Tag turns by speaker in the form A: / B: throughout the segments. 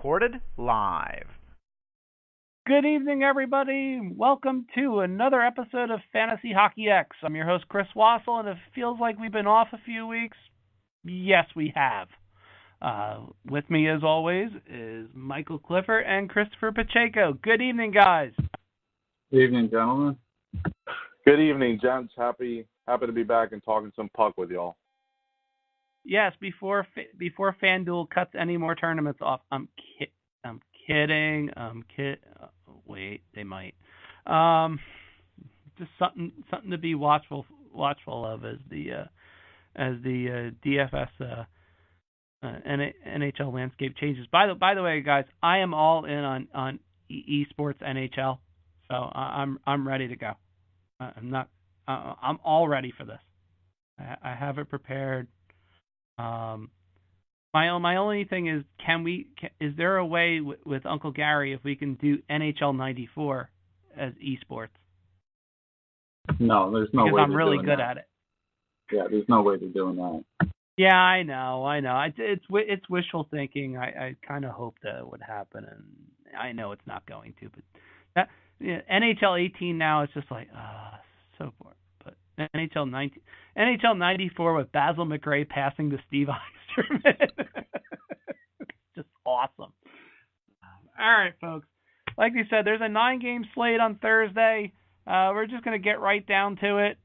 A: recorded live.
B: Good evening, everybody. Welcome to another episode of Fantasy Hockey X. I'm your host, Chris Wassel, and it feels like we've been off a few weeks. Yes, we have. With me, as always, is Michael Clifford and Christopher Pacheco. Good evening, guys.
C: Good evening, gentlemen.
D: Good evening, gents. Happy to be back and talking some puck with y'all.
B: Yes, before FanDuel cuts any more tournaments off, I'm kidding. Wait, they might. Just something to be watchful of as the DFS NHL landscape changes. By the way, guys, I am all in on esports NHL, so I'm ready to go. I'm all ready for this. I have it prepared. My only thing is, is there a way with Uncle Gary if we can do NHL 94 as esports?
C: No, there's no way.
B: Because I'm really good at it.
C: Yeah, there's no way they're doing that.
B: Yeah, I know. It's wishful thinking. I kind of hope that it would happen, and I know it's not going to. But that NHL 18 now is just like so boring. But NHL 94 with Basil McRae passing to Steve Yzerman. Just awesome. All right, folks. Like we said, there's a 9-game slate on Thursday. We're just going to get right down to it.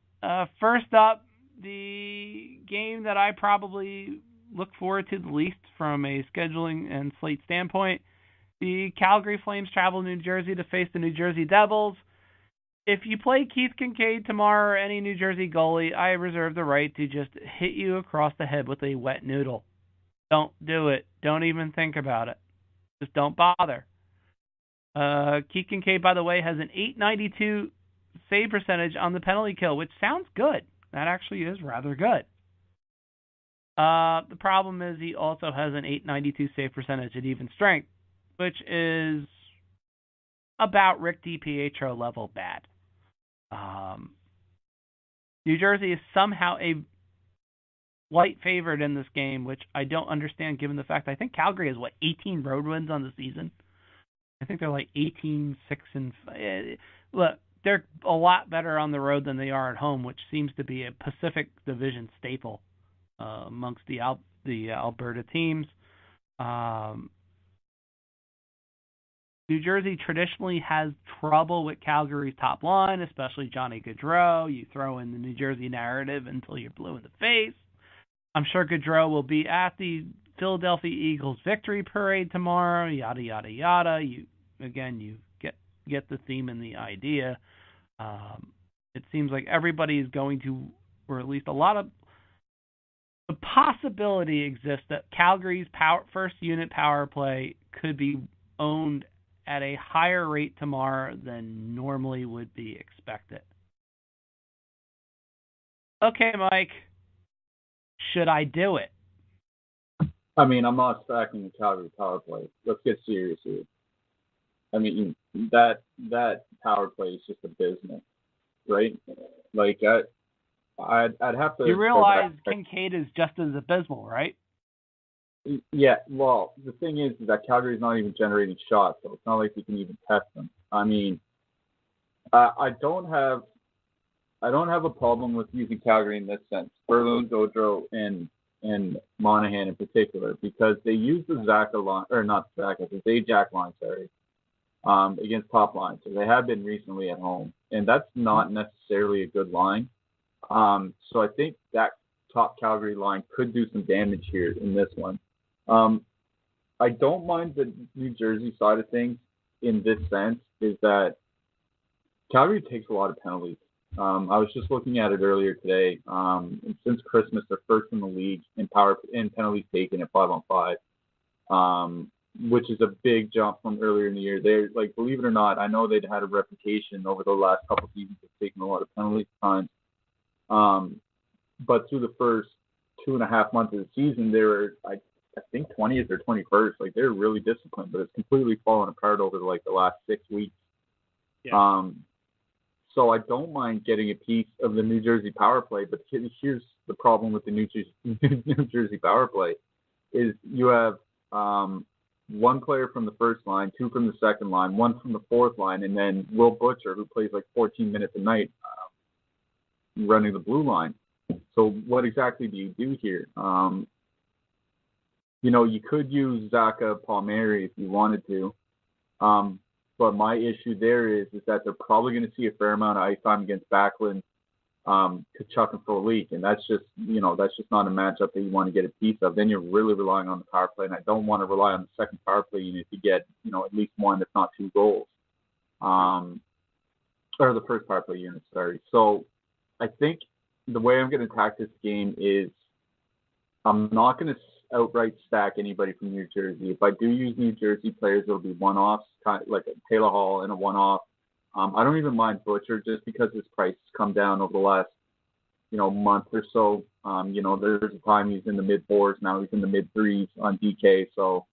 B: First up, the game that I probably look forward to the least from a scheduling and slate standpoint, the Calgary Flames travel to New Jersey to face the New Jersey Devils. If you play Keith Kincaid tomorrow or any New Jersey goalie, I reserve the right to just hit you across the head with a wet noodle. Don't do it. Don't even think about it. Just don't bother. Keith Kincaid, by the way, has an .892 save percentage on the penalty kill, which sounds good. That actually is rather good. The problem is he also has an .892 save percentage at even strength, which is about Rick DiPietro level bad. New Jersey is somehow a light favorite in this game, which I don't understand given the fact I think Calgary has 18 road wins on the season. I think they're like 18-6 and look, they're a lot better on the road than they are at home, which seems to be a Pacific Division staple amongst the Alberta teams. New Jersey traditionally has trouble with Calgary's top line, especially Johnny Gaudreau. You throw in the New Jersey narrative until you're blue in the face. I'm sure Gaudreau will be at the Philadelphia Eagles victory parade tomorrow, yada, yada, yada. You get the theme and the idea. It seems like everybody is going to, or at least a lot of the possibility exists that Calgary's first unit power play could be owned at a higher rate tomorrow than normally would be expected. Okay, Mike. Should I do it?
C: I mean, I'm not stacking the Calgary power play. Let's get serious here. I mean, that power play is just abysmal, right? Like, I'd have to...
B: You realize Kincaid is just as abysmal, right?
C: Yeah, well, the thing is that Calgary's not even generating shots, so it's not like you can even test them. I mean, I don't have a problem with using Calgary in this sense. Berlin, Gaudreau, and Monahan in particular, because they use the Zajac line, against top line. So they have been recently at home, and that's not necessarily a good line. So I think that top Calgary line could do some damage here in this one. I don't mind the New Jersey side of things in this sense, is that Calgary takes a lot of penalties. I was just looking at it earlier today. And since Christmas, they're first in the league in penalties taken at 5-on-5, which is a big jump from earlier in the year. They're like, believe it or not, I know they'd had a reputation over the last couple of seasons of taking a lot of penalties times. But through the first 2.5 months of the season, they were, I think, 20th or 21st. Like, they're really disciplined, but it's completely fallen apart over the last 6 weeks. Yeah. So I don't mind getting a piece of the New Jersey power play, but here's the problem with the New Jersey power play is you have one player from the first line, two from the second line, one from the fourth line, and then Will Butcher, who plays like 14 minutes a night, running the blue line. So what exactly do you do here? You could use Zaka Palmieri if you wanted to. But my issue there is that they're probably going to see a fair amount of ice time against Backlund, Kachuk, and Frolik, and that's just not a matchup that you want to get a piece of. Then you're really relying on the power play, and I don't want to rely on the second power play unit to get at least one, if not two goals, or the first power play unit. Sorry. So I think the way I'm going to attack this game is I'm not going to outright stack anybody from New Jersey. If I do use New Jersey players, it'll be one-offs, kind of like a Taylor Hall and a one-off. I don't even mind Butcher just because his price has come down over the last, month or so. There's a time he's in the mid-4s. Now he's in the mid-3s on DK. So,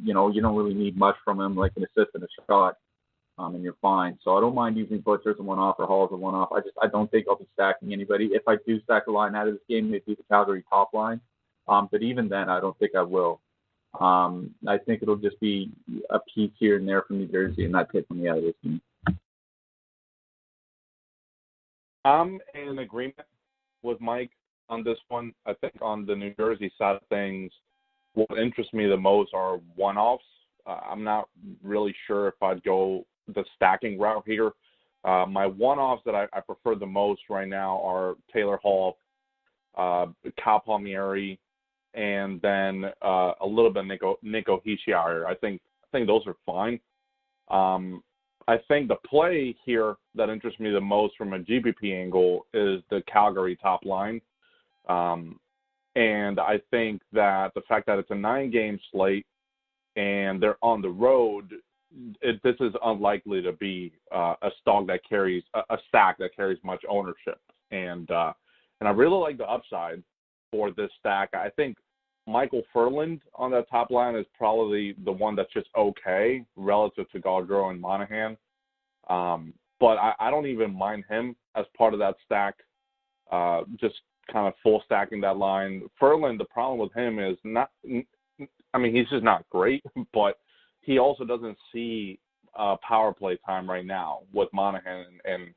C: you don't really need much from him, like an assist and a shot, and you're fine. So I don't mind using Butcher as a one-off or Hall as a one-off. I don't think I'll be stacking anybody. If I do stack a line out of this game, it'd be the Calgary top line. But even then, I don't think I will. I think it'll just be a piece here and there from New Jersey, and that's it from me out of this game.
D: I'm in agreement with Mike on this one. I think on the New Jersey side of things, what interests me the most are one-offs. I'm not really sure if I'd go the stacking route here. My one-offs that I prefer the most right now are Taylor Hall, Kyle Palmieri, and then a little bit Nico Hischier. I think those are fine. I think the play here that interests me the most from a GPP angle is the Calgary top line. And I think that the fact that it's a 9-game slate and they're on the road, this is unlikely to be a stack that carries much ownership. And I really like the upside for this stack. I think Michael Furland on that top line is probably the one that's just okay relative to Gaudreau and Monahan. But I don't even mind him as part of that stack, just kind of full stacking that line. Furland, the problem with him is he's just not great, but he also doesn't see power play time right now with Monahan and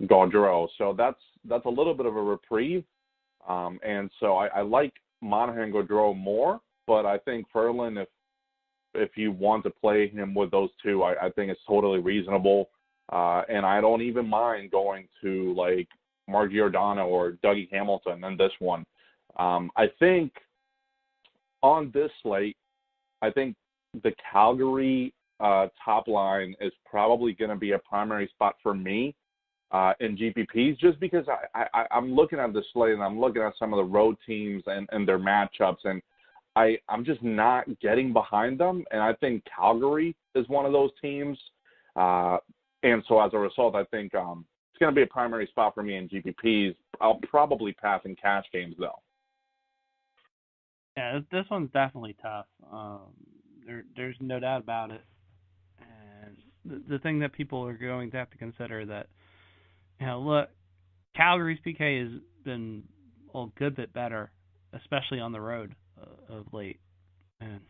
D: Gaudreau. So that's a little bit of a reprieve. And so I like Monahan and Gaudreau more, but I think Furland, if you want to play him with those two, I think it's totally reasonable. And I don't even mind going to like Mark Giordano or Dougie Hamilton in this one. I think on this slate, I think the Calgary top line is probably going to be a primary spot for me in GPPs, just because I'm looking at the slate and I'm looking at some of the road teams and their matchups, and I'm just not getting behind them. And I think Calgary is one of those teams. And so as a result, I think it's going to be a primary spot for me in GPPs. I'll probably pass in cash games, though.
B: Yeah, this one's definitely tough. There's no doubt about it. And the thing that people are going to have to consider that, look, Calgary's PK has been a good bit better, especially on the road of late. And,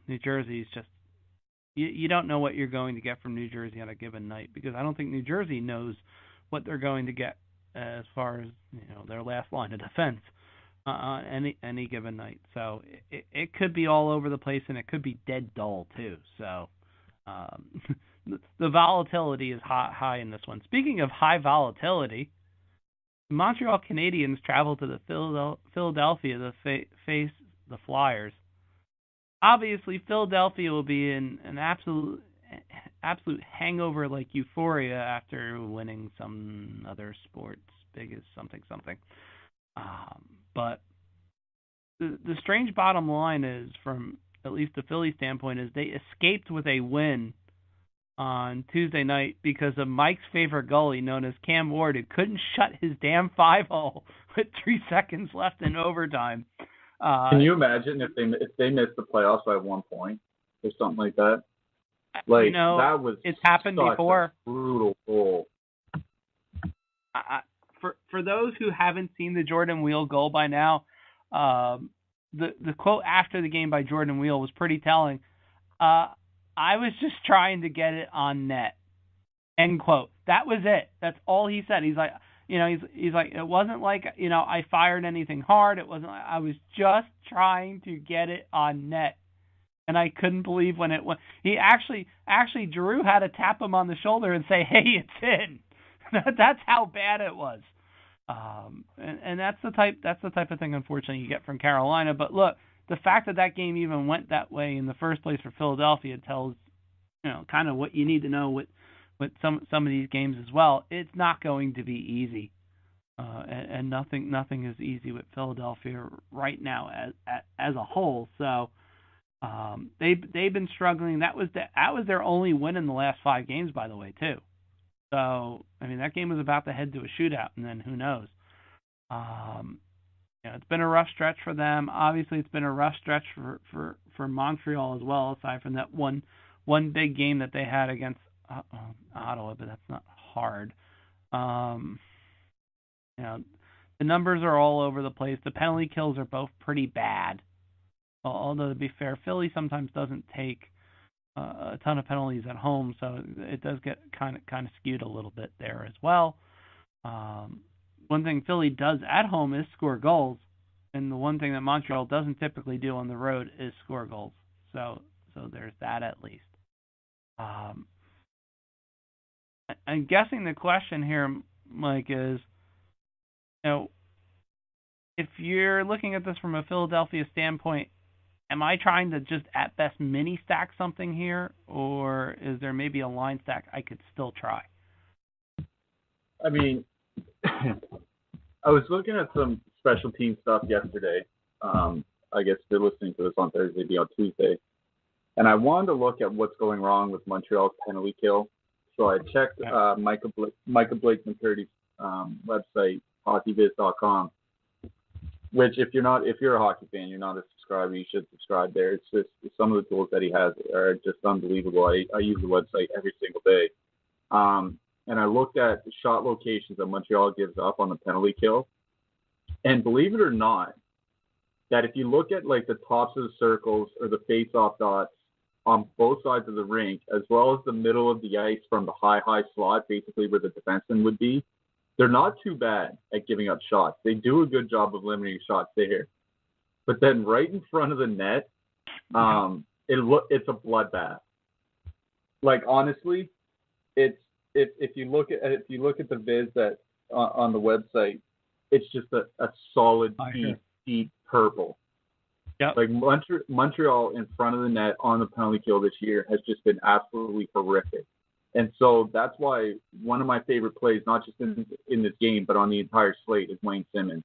B: New Jersey's just, you don't know what you're going to get from New Jersey on a given night, because I don't think New Jersey knows what they're going to get as far as their last line of defense on any given night. So it could be all over the place, and it could be dead dull too. So the volatility is high in this one. Speaking of high volatility, the Montreal Canadiens travel to the Philadelphia to face the Flyers. Obviously, Philadelphia will be in an absolute hangover like euphoria after winning some other sport's biggest something. But the strange bottom line is, from at least the Philly standpoint, is they escaped with a win on Tuesday night because of Mike's favorite goalie, known as Cam Ward, who couldn't shut his damn 5-hole with 3 seconds left in overtime.
C: Can you imagine if they missed the playoffs by 1 point or something like that? Like, that was
B: it's happened before.
C: A brutal goal.
B: For those who haven't seen the Jordan Wheel goal by now, the quote after the game by Jordan Wheel was pretty telling. I was just trying to get it on net. End quote. That was it. That's all he said. He's like, he's like, it wasn't like, I fired anything hard. It wasn't. I was just trying to get it on net, and I couldn't believe when it went. He actually, Drew had to tap him on the shoulder and say, "Hey, it's in." That's how bad it was. And that's the type of thing, unfortunately, you get from Carolina. But look, the fact that game even went that way in the first place for Philadelphia tells, kind of what you need to know with some of these games as well. It's not going to be easy, and nothing is easy with Philadelphia right now as a whole. So they've been struggling. That was their only win in the last 5 games, by the way, too. So I mean, that game was about to head to a shootout, and then who knows? It's been a rough stretch for them. Obviously, it's been a rough stretch for Montreal as well, aside from that one big game that they had against Ottawa, but that's not hard. The numbers are all over the place. The penalty kills are both pretty bad. Although, to be fair, Philly sometimes doesn't take a ton of penalties at home, so it does get kind of skewed a little bit there as well. One thing Philly does at home is score goals, and the one thing that Montreal doesn't typically do on the road is score goals. So there's that at least. I'm guessing the question here, Mike, is, if you're looking at this from a Philadelphia standpoint, am I trying to just at best mini stack something here, or is there maybe a line stack I could still try?
C: I mean, I was looking at some special team stuff yesterday. I guess if you're listening to this on Thursday, it'd be on Tuesday. And I wanted to look at what's going wrong with Montreal's penalty kill. So I checked Michael Blake McCurdy's website, hockeyviz.com. Which, if you're a hockey fan, you're not a subscriber, you should subscribe there. It's just some of the tools that he has are just unbelievable. I use the website every single day. And I looked at the shot locations that Montreal gives up on the penalty kill. And believe it or not, that if you look at like the tops of the circles or the face-off dots on both sides of the rink, as well as the middle of the ice from the high slot, basically where the defenseman would be, they're not too bad at giving up shots. They do a good job of limiting shots there. But then right in front of the net, it's a bloodbath. Like, honestly, it's if you look at the viz that on the website, it's just a solid deep purple.
B: Yeah.
C: Like Montreal in front of the net on the penalty kill this year has just been absolutely horrific. And so that's why one of my favorite plays, not just in this game, but on the entire slate, is Wayne Simmons.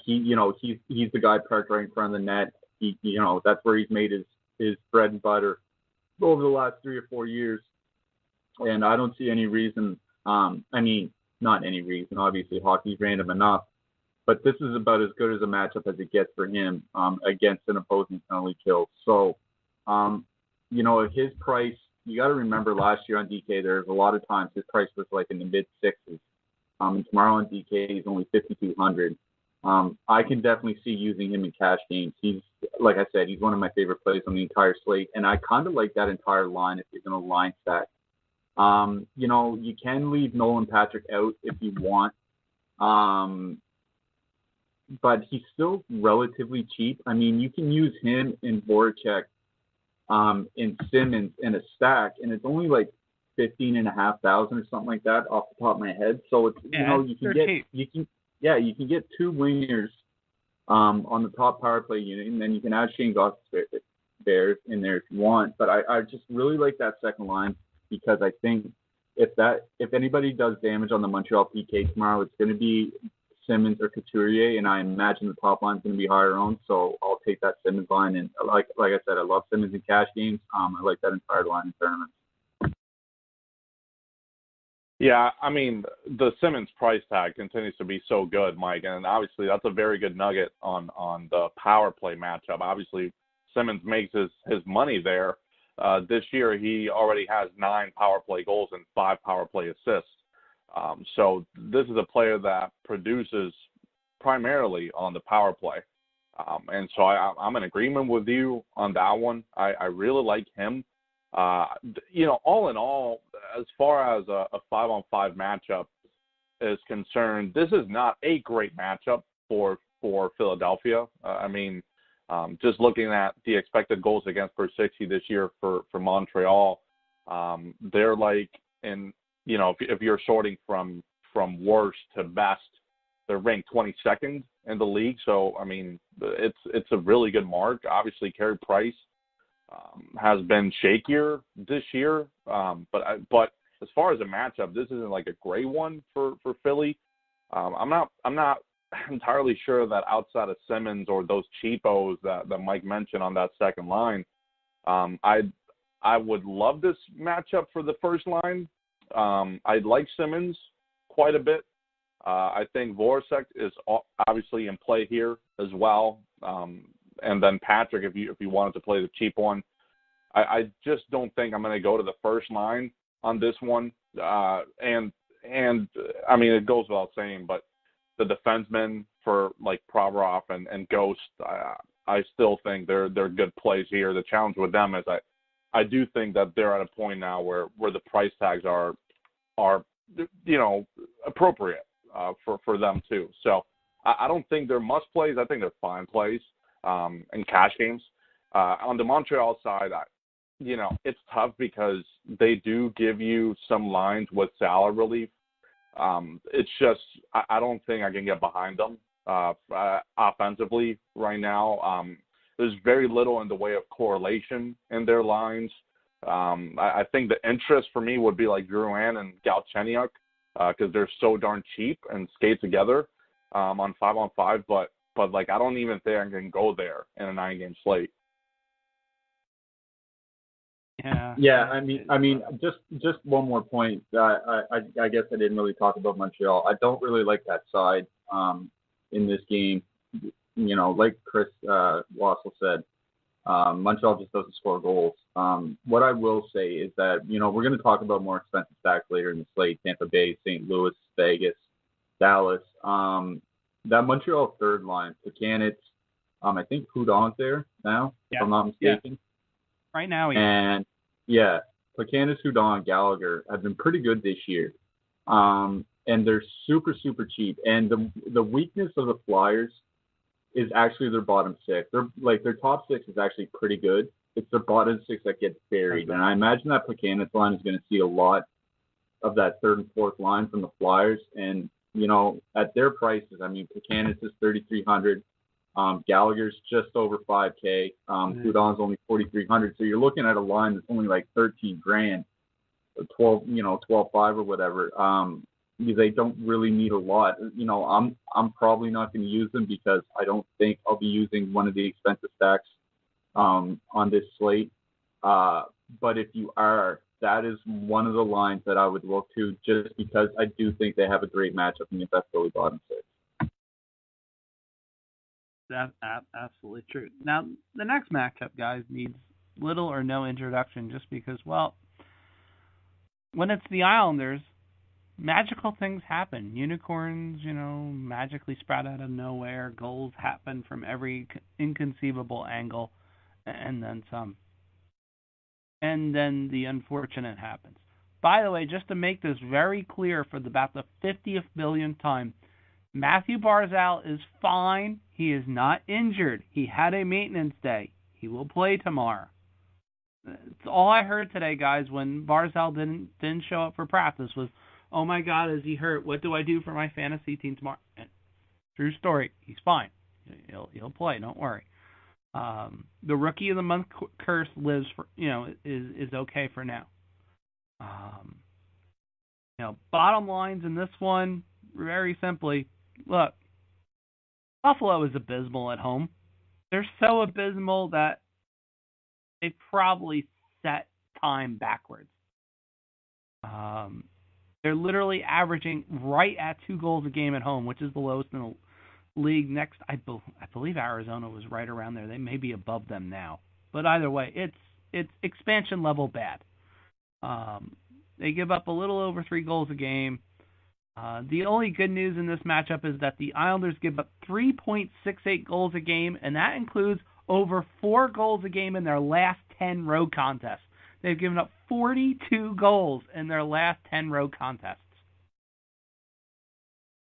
C: He's the guy parked right in front of the net. That's where he's made his bread and butter over the last 3 or 4 years. And I don't see any reason. Not any reason. Obviously, hockey's random enough. But this is about as good as a matchup as it gets for him against an opposing penalty kill. So, his price. You got to remember last year on DK, there's a lot of times his price was like in the mid sixes. And tomorrow on DK, he's only 5,200. I can definitely see using him in cash games. He's, like I said, he's one of my favorite plays on the entire slate, and I kind of like that entire line if you're going to line stack. You can leave Nolan Patrick out if you want, but he's still relatively cheap. I mean, you can use him in Voracek, in Simmons in a stack, and it's only like 15,500 or something like that off the top of my head. So it's you can get 2 wingers on the top power play unit, and then you can add Shane Goss there in there if you want. But I just really like that second line because I think if anybody does damage on the Montreal PK tomorrow, it's going to be Simmons or Couturier, and I imagine the top line's going to be higher owned, so I'll take that Simmons line. And like I said, I love Simmons in cash games. I like that entire line in tournaments.
D: Yeah, I mean, the Simmons price tag continues to be so good, Mike, and obviously that's a very good nugget on the power play matchup. Obviously, Simmons makes his money there. This year, he already has 9 power play goals and 5 power play assists. So this is a player that produces primarily on the power play. And so I'm in agreement with you on that one. I really like him. All in all, as far as a 5-on-5 matchup is concerned, this is not a great matchup for Philadelphia. Just looking at the expected goals against per 60 this year for Montreal, they're like if you're sorting from worst to best, they're ranked 22nd in the league. So it's a really good mark. Obviously, Carey Price has been shakier this year, but as far as a matchup, this isn't like a great one for Philly. I'm not entirely sure that outside of Simmons or those cheapos that Mike mentioned on that second line, I would love this matchup for the first line. I like Simmons quite a bit. I think Voracek is obviously in play here as well. And then Patrick, if you wanted to play the cheap one, I just don't think I'm going to go to the first line on this one. And it goes without saying, but the defensemen for like Provorov and Ghost, I still think they're good plays here. The challenge with them is I do think that they're at a point now where the price tags are appropriate for them too. So I don't think they're must plays. I think they're fine plays in cash games. On the Montreal side, it's tough because they do give you some lines with salary relief. It's just I don't think I can get behind them offensively right now. There's very little in the way of correlation in their lines. I think the interest for me would be like Drouin and Galchenyuk because they're so darn cheap and skate together on 5-on-5. But like I don't even think I can go there in a 9-game slate.
C: Yeah. Just one more point. I guess I didn't really talk about Montreal. I don't really like that side in this game. Like Chris Wassel said, Montreal just doesn't score goals. What I will say is that, we're going to talk about more expensive stacks later in the slate: Tampa Bay, St. Louis, Vegas, Dallas. That Montreal third line, Plekanec, I think Houdon's there now, if I'm not mistaken.
B: Yeah. Right now,
C: and Plekanec, Houdon, Gallagher have been pretty good this year, and they're super, super cheap. And the weakness of the Flyers is actually their bottom six. Their top six is actually pretty good. It's their bottom six that gets buried. And I imagine that Plekanec line is going to see a lot of that third and fourth line from the Flyers. And at their prices, Plekanec is $3,300. Gallagher's just over $5K. Houdon's only $4,300. So you're looking at a line that's only like $13,000, or $12,500 or whatever. They don't really need a lot. I'm probably not going to use them because I don't think I'll be using one of the expensive stacks on this slate. But if you are, that is one of the lines that I would look to, just because I do think they have a great matchup against that Philly bottom six.
B: That's absolutely true. Now, the next matchup, guys, needs little or no introduction just because, well, when it's the Islanders, magical things happen. Unicorns, magically sprout out of nowhere. Goals happen from every inconceivable angle, and then some. And then the unfortunate happens. By the way, just to make this very clear for about the 50th billionth time, Matthew Barzal is fine. He is not injured. He had a maintenance day. He will play tomorrow. It's all I heard today, guys, when Barzal didn't show up for practice was, oh my God, is he hurt? What do I do for my fantasy team tomorrow? And true story. He's fine. He'll play. Don't worry. The Rookie of the Month curse lives for, is okay for now. Bottom lines in this one, very simply, look, Buffalo is abysmal at home. They're so abysmal that they probably set time backwards. They're literally averaging right at 2 goals a game at home, which is the lowest in the league. Next, I believe Arizona was right around there. They may be above them now. But either way, it's expansion level bad. They give up a little over 3 goals a game. The only good news in this matchup is that the Islanders give up 3.68 goals a game, and that includes over 4 goals a game in their last 10 road contests. They've given up 42 goals in their last 10 road contests.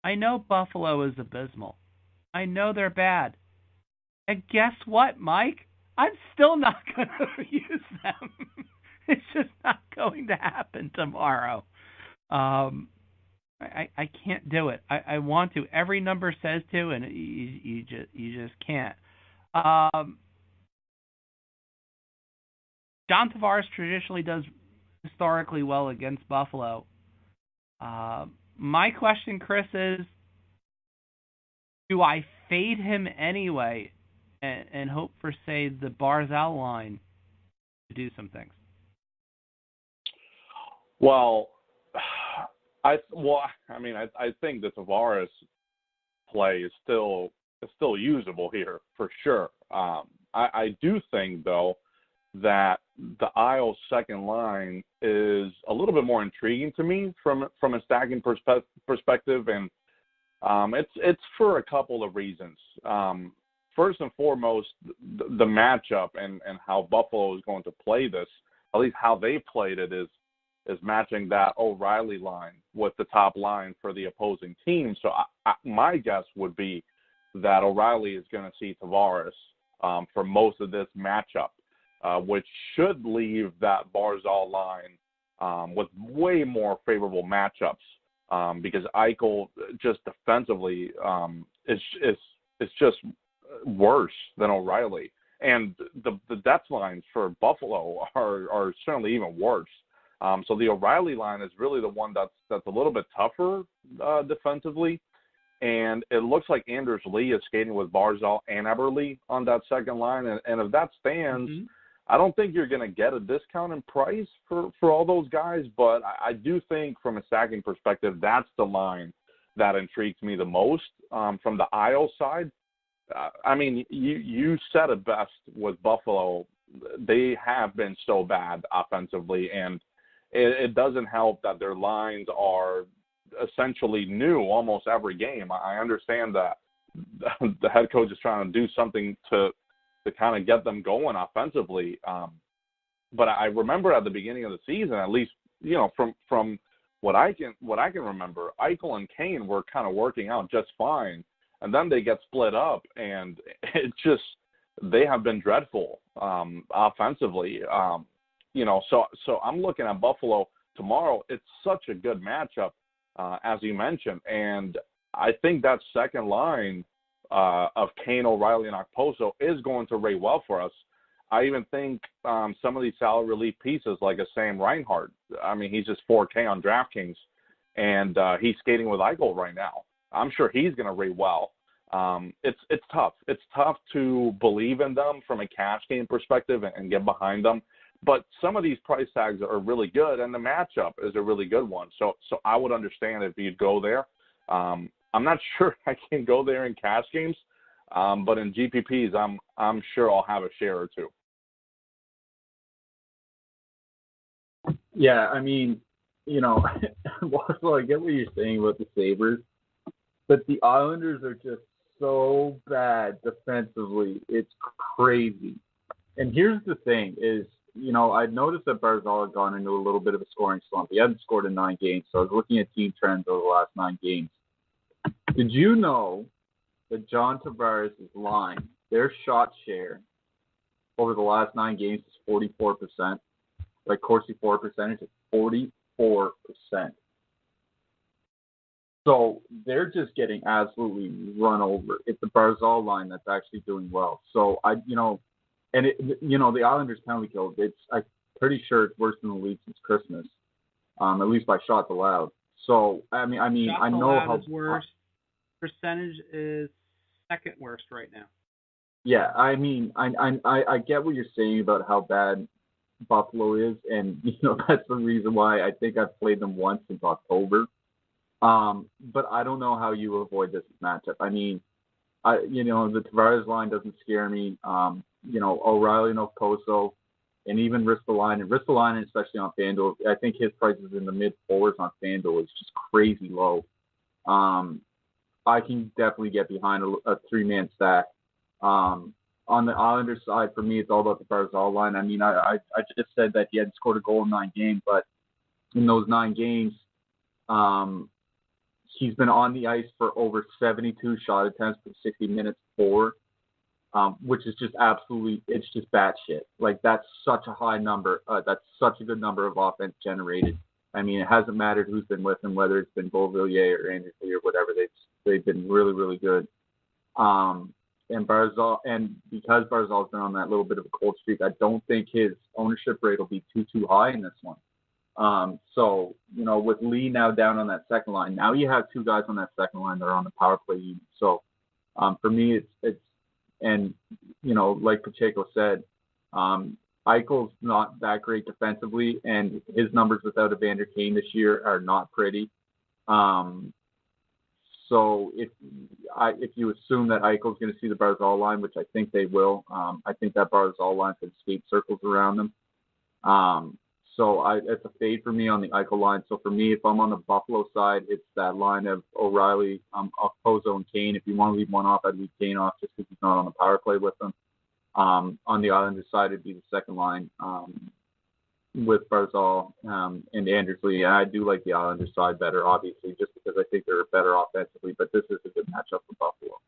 B: I know Buffalo is abysmal. I know they're bad. And guess what, Mike? I'm still not going to use them. It's just not going to happen tomorrow. I can't do it. I want to. Every number says to, and you just can't. John Tavares traditionally does historically well against Buffalo. My question, Chris, is, do I fade him anyway and hope for, say, the Barzal line to do some things?
D: Well, I think the Tavares play is still usable here for sure. I do think though that the Isles second line is a little bit more intriguing to me from a stacking perspective, and it's for a couple of reasons. First and foremost, the matchup and how Buffalo is going to play this, at least how they played it, is matching that O'Reilly line with the top line for the opposing team. So my guess would be that O'Reilly is going to see Tavares for most of this matchup, which should leave that Barzal line with way more favorable matchups because Eichel just defensively is just worse than O'Reilly. And the depth lines for Buffalo are certainly even worse. So the O'Reilly line is really the one that's a little bit tougher defensively. And it looks like Anders Lee is skating with Barzal and Eberle on that second line. And if that stands, I don't think you're going to get a discount in price for all those guys. But I do think from a stacking perspective, that's the line that intrigues me the most. From the Isles side, I mean, you said it best with Buffalo. They have been so bad offensively, and it doesn't help that their lines are essentially new almost every game. I understand that the head coach is trying to do something to kind of get them going offensively. But I remember at the beginning of the season, at least, from what I can remember, Eichel and Kane were kind of working out just fine. And then they get split up, and they have been dreadful offensively. So I'm looking at Buffalo tomorrow. It's such a good matchup, as you mentioned, and I think that second line of Kane, O'Reilly, and Okposo is going to rate well for us. I even think some of these salary relief pieces, like a Sam Reinhart, I mean, he's just 4K on DraftKings, and he's skating with Eichel right now. I'm sure he's going to rate well. It's tough. It's tough to believe in them from a cash game perspective and get behind them. But some of these price tags are really good, and the matchup is a really good one. So I would understand if you'd go there. I'm not sure I can go there in cash games, but in GPPs, I'm sure I'll have a share or two.
C: Yeah, I mean, also I get what you're saying about the Sabres, but the Islanders are just so bad defensively. It's crazy. And here's the thing is, I'd noticed that Barzal had gone into a little bit of a scoring slump. He hadn't scored in 9 games, so I was looking at team trends over the last 9 games. Did you know that John Tavares' line, their shot share over the last 9 games is 44%? Like Corsi for percentage is 44%. So they're just getting absolutely run over. It's the Barzal line that's actually doing well. So the Islanders penalty kill, I'm pretty sure it's worse than the league since Christmas, at least by shots allowed. So I mean,
B: shots
C: I know how
B: is worse. Percentage is second worst right now.
C: Yeah, I mean, I get what you're saying about how bad Buffalo is, and that's the reason why I think I've played them once since October. But I don't know how you avoid this matchup. I mean, the Tavares line doesn't scare me. O'Reilly and Okposo, and even Ristolainen, especially on FanDuel. I think his price is in the mid-4s on FanDuel. It's just crazy low. I can definitely get behind a three-man stack. On the Islanders side, for me, it's all about the Barzal line. I mean, I just said that he hadn't scored a goal in 9 games, but in those 9 games, he's been on the ice for over 72 shot attempts for 60 minutes which is just absolutely, it's just batshit. Like, that's such a high number. That's such a good number of offense generated. I mean, it hasn't mattered who's been with him, whether it's been Beauvillier or Anderson or whatever. They've been really, really good. And because Barzal's been on that little bit of a cold streak, I don't think his ownership rate will be too high in this one. So, with Lee now down on that second line, now you have 2 guys on that second line that are on the power play unit. So, for me, it's and, like Pacheco said, Eichel's not that great defensively, and his numbers without Evander Kane this year are not pretty. So if you assume that Eichel's going to see the Barzal line, which I think they will, I think that Barzal line could skate circles around them. So it's a fade for me on the Eichel line. So for me, if I'm on the Buffalo side, it's that line of O'Reilly, Okposo, and Kane. If you want to leave one off, I'd leave Kane off just because he's not on the power play with them. On the Islanders side, it'd be the second line with Barzal and Anders Lee. And I do like the Islanders side better, obviously, just because I think they're better offensively. But this is a good matchup for Buffalo.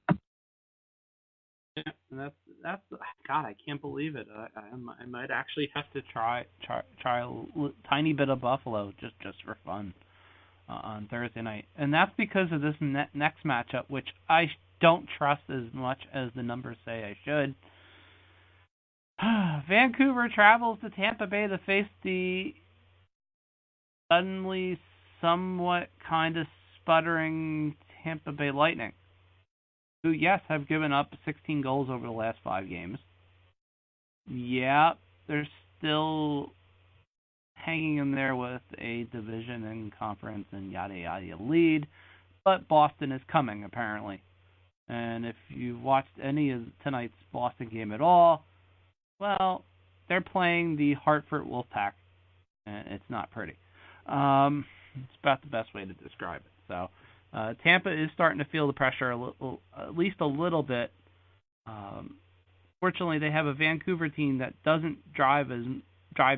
B: Yeah, and that's God, I can't believe it. I might actually have to try a tiny bit of Buffalo just for fun on Thursday night, and that's because of this next matchup, which I don't trust as much as the numbers say I should. Vancouver travels to Tampa Bay to face the suddenly somewhat kind of sputtering Tampa Bay Lightning, who, yes, have given up 16 goals over the last 5 games. Yeah, they're still hanging in there with a division and conference and yada yada lead, but Boston is coming, apparently. And if you watched any of tonight's Boston game at all, well, they're playing the Hartford Wolfpack, and it's not pretty. It's about the best way to describe it. So, Tampa is starting to feel the pressure at least a little bit. Fortunately, they have a Vancouver team that doesn't drive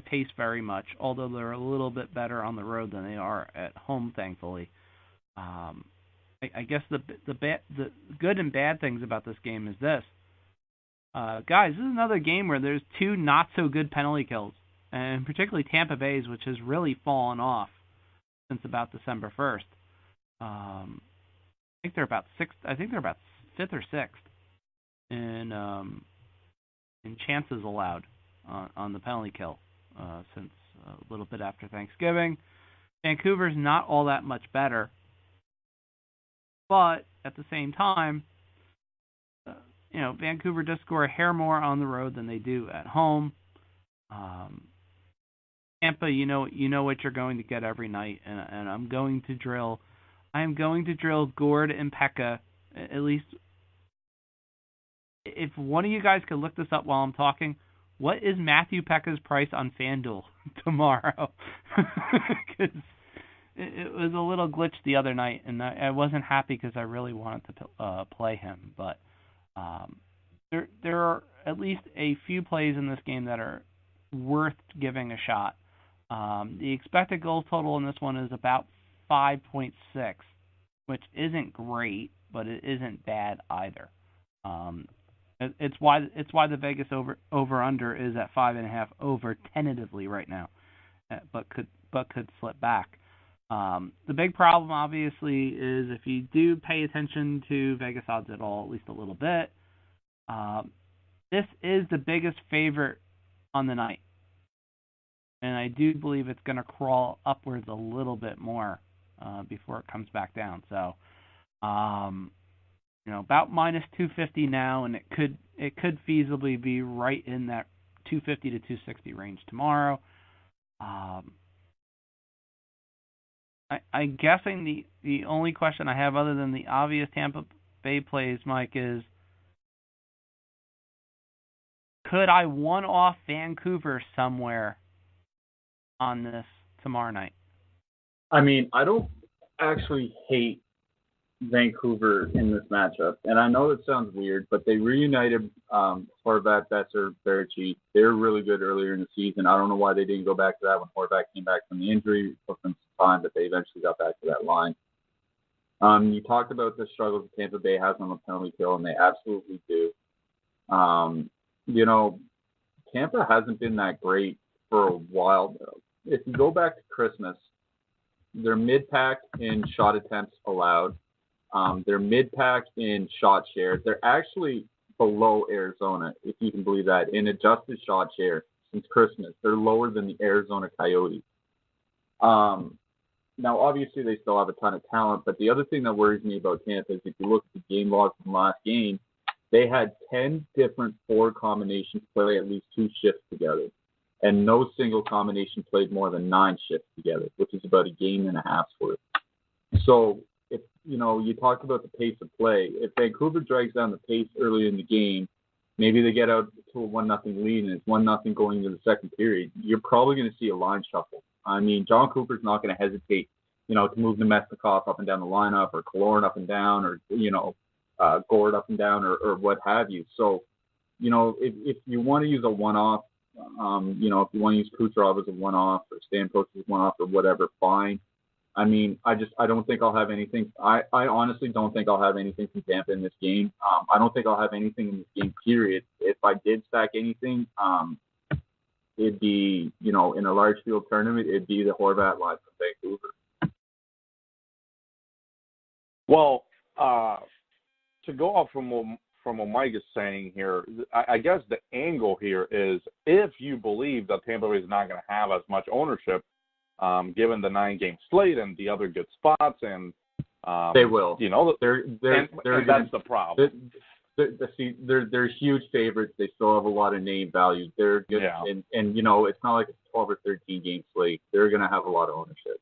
B: pace very much, although they're a little bit better on the road than they are at home, thankfully. I guess the good and bad things about this game is this. Guys, this is another game where there's 2 not so good penalty kills, and particularly Tampa Bay's, which has really fallen off since about December 1st. I think they're about 6th. I think they're about 5th or 6th in chances allowed on the penalty kill since a little bit after Thanksgiving. Vancouver's not all that much better, but at the same time, Vancouver does score a hair more on the road than they do at home. Tampa, you know what you're going to get every night, and I'm going to drill Gord and Pekka, at least. If one of you guys could look this up while I'm talking, what is Matthew Pekka's price on FanDuel tomorrow? Because it was a little glitch the other night, and I wasn't happy because I really wanted to play him. But there are at least a few plays in this game that are worth giving a shot. The expected goal total in this one is about 5.6, which isn't great, but it isn't bad either. It's why the Vegas over under is at 5.5 over tentatively right now, but could slip back. The big problem obviously is if you do pay attention to Vegas odds at all, at least a little bit, this is the biggest favorite on the night, and I do believe it's going to crawl upwards a little bit more before it comes back down. So, about minus 250 now, and it could feasibly be right in that 250 to 260 range tomorrow. I'm guessing the only question I have other than the obvious Tampa Bay plays, Mike, is could I one-off Vancouver somewhere on this tomorrow night?
C: I mean, I don't actually hate Vancouver in this matchup. And I know it sounds weird, but they reunited Horvat, Besser, Berici. They were really good earlier in the season. I don't know why they didn't go back to that when Horvat came back from the injury. It took them some time, but they eventually got back to that line. You talked about the struggles that Tampa Bay has on the penalty kill, and they absolutely do. You know, Tampa hasn't been that great for a while, though. If you go back to Christmas, they're mid-pack in shot attempts allowed. They're mid-pack in shot share. They're actually below Arizona, if you can believe that, in adjusted shot share since Christmas. They're lower than the Arizona Coyotes. Now, obviously, they still have a ton of talent, but the other thing that worries me about Tampa is if you look at the game logs from last game, they had 10 different forward combinations play at least 2 shifts together, and no single combination played more than 9 shifts together, which is about a game and a half's worth. So, if you talked about the pace of play. If Vancouver drags down the pace early in the game, maybe they get out to a 1-0 lead and it's 1-0 going into the second period, you're probably going to see a line shuffle. I mean, John Cooper's not going to hesitate, to move Nemestikov up and down the lineup, or Kaloran up and down, or, Gord up and down, or what have you. So, if you want to use a one-off, if you want to use Kucherov as a one-off, or Stamkos as a one-off, or whatever, fine. I mean, I don't think I'll have anything. I honestly don't think I'll have anything from Tampa in this game. I don't think I'll have anything in this game, period. If I did stack anything, it'd be, in a large field tournament, it'd be the Horvat line from Vancouver.
D: Well, to go off from what Mike is saying here, I guess the angle here is if you believe that Tampa Bay is not going to have as much ownership, given the 9-game slate and the other good spots, and
C: they will.
D: They're that's the problem.
C: They're huge favorites. They still have a lot of name value. They're good,
D: yeah.
C: and it's not like a 12 or 13 game slate. They're going to have a lot of ownership.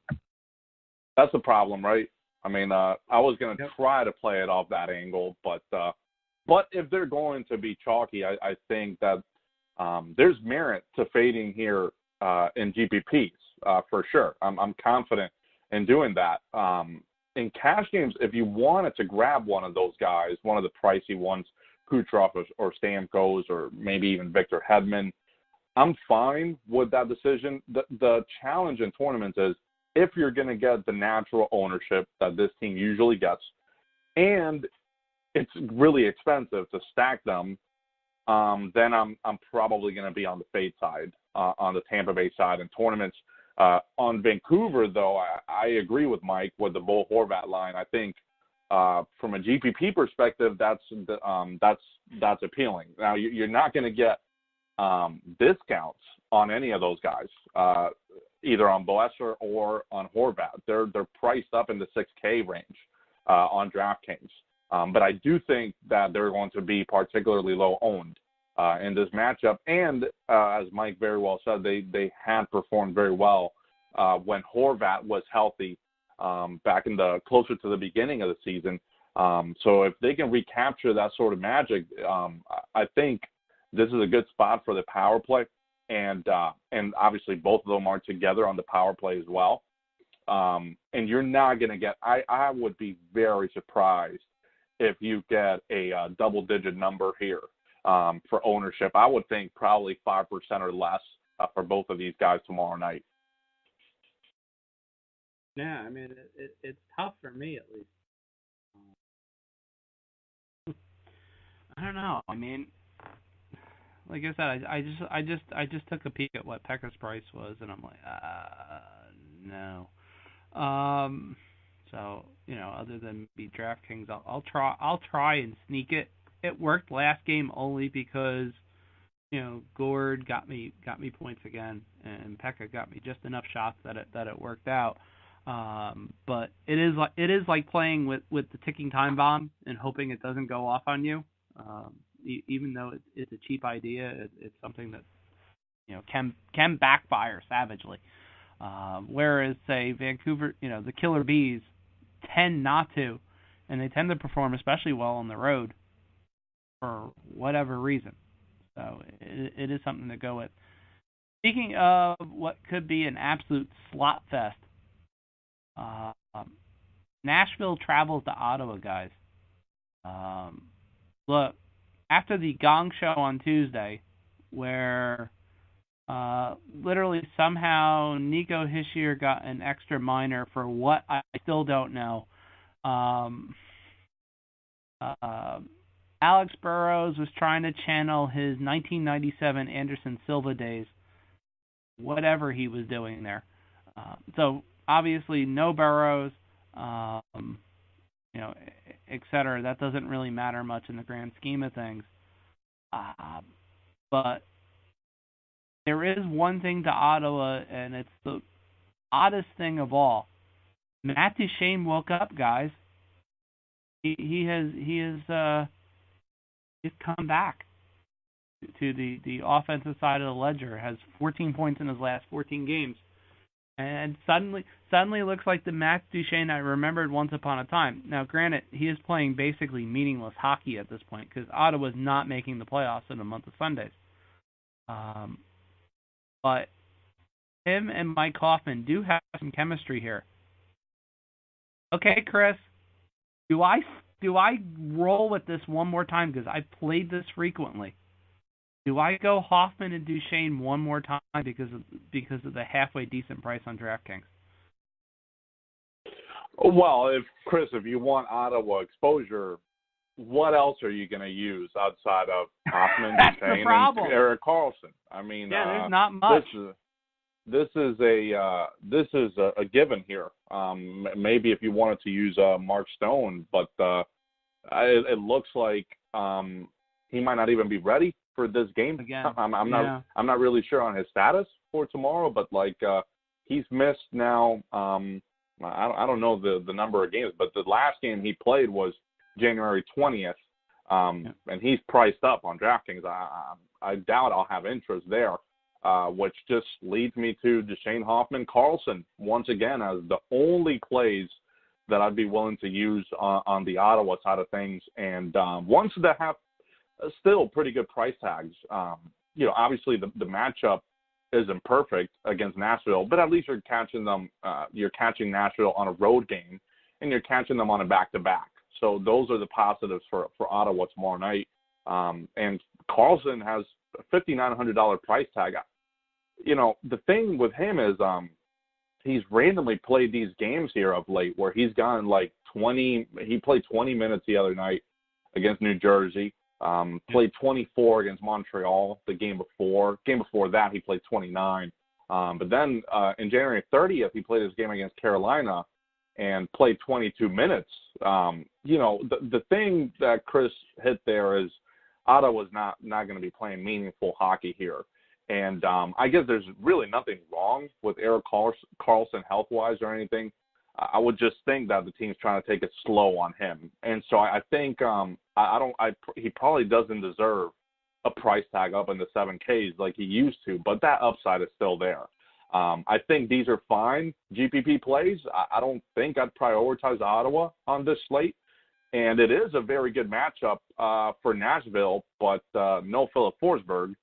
D: That's the problem, right? I mean, I was going to try to play it off that angle, but if they're going to be chalky, I think that there's merit to fading here in GPPs for sure. I'm confident in doing that. In cash games, if you wanted to grab one of those guys, one of the pricey ones, Kucherov or Stamkos, or maybe even Victor Hedman, I'm fine with that decision. The challenge in tournaments is if you're going to get the natural ownership that this team usually gets, and it's really expensive to stack them, then I'm probably going to be on the fade side, on the Tampa Bay side in tournaments. On Vancouver, though, I agree with Mike with the Bo Horvat line. I think from a GPP perspective, that's appealing. Now, you're not going to get discounts on any of those guys, either on Boeser or on Horvat. They're priced up in the $6K range on DraftKings. But I do think that they're going to be particularly low owned in this matchup. And as Mike very well said, they had performed very well when Horvat was healthy back in the closer to the beginning of the season. So if they can recapture that sort of magic, I think this is a good spot for the power play. And obviously both of them are together on the power play as well. And you're not going to get, I would be very surprised if you get a double-digit number here for ownership. I would think probably 5% or less for both of these guys tomorrow night.
B: Yeah, I mean, it's tough for me at least. I don't know. I mean, like I said, I just took a peek at what Pekka's price was, and I'm like, no. So other than beat DraftKings, I'll try and sneak it. It worked last game only because Gord got me points again, and Pekka got me just enough shots that it worked out. But it is like playing with the ticking time bomb and hoping it doesn't go off on you. Even though it's a cheap idea, it's something that can backfire savagely. Whereas say Vancouver, the Killer Bees tend not to, and they tend to perform especially well on the road for whatever reason. So it is something to go with. Speaking of what could be an absolute slot fest, Nashville travels to Ottawa, guys. Look, after the Gong Show on Tuesday, where literally somehow Nico Hischier got an extra minor for what I still don't know. Alex Burrows was trying to channel his 1997 Anderson Silva days, whatever he was doing there. So obviously no Burrows, et cetera. That doesn't really matter much in the grand scheme of things. But there is one thing to Ottawa, and it's the oddest thing of all. Matt Duchene woke up, guys. He's come back to the offensive side of the ledger. Has 14 points in his last 14 games, and suddenly looks like the Matt Duchene I remembered once upon a time. Now, granted, he is playing basically meaningless hockey at this point because Ottawa's not making the playoffs in a month of Sundays. But him and Mike Hoffman do have some chemistry here. Okay, Chris, do I roll with this one more time because I've played this frequently? Do I go Hoffman and Duchene one more time because of the halfway decent price on DraftKings?
D: Well, if you want Ottawa exposure, what else are you going to use outside of Hoffman, Duchene, and Erik Karlsson? I mean,
B: there's not much.
D: This is a given here. Maybe if you wanted to use Mark Stone, but it looks like he might not even be ready for this game.
B: Again,
D: I'm not really sure on his status for tomorrow, but he's missed now. I don't know the number of games, but the last game he played was January 20th, and he's priced up on DraftKings. I doubt I'll have interest there, which just leads me to Duchene, Hoffman, Karlsson once again as the only plays that I'd be willing to use on the Ottawa side of things, and ones that have still pretty good price tags. Obviously the matchup isn't perfect against Nashville, but at least you're catching them. You're catching Nashville on a road game, and you're catching them on a back-to-back. So those are the positives for Ottawa tomorrow night. And Karlsson has a $5,900 price tag. The thing with him is he's randomly played these games here of late where he's gotten 20. He played 20 minutes the other night against New Jersey. Played 24 against Montreal the game before. Game before that, he played 29. But then in January 30th, he played his game against Carolina and played 22 minutes. The thing that Chris hit there is Ottawa's not going to be playing meaningful hockey here. And I guess there's really nothing wrong with Erik Karlsson health-wise or anything. I would just think that the team's trying to take it slow on him. And so I think he probably doesn't deserve a price tag up in the 7Ks like he used to, but that upside is still there. I think these are fine GPP plays. I don't think I'd prioritize Ottawa on this slate. And it is a very good matchup for Nashville, but no Philip Forsberg.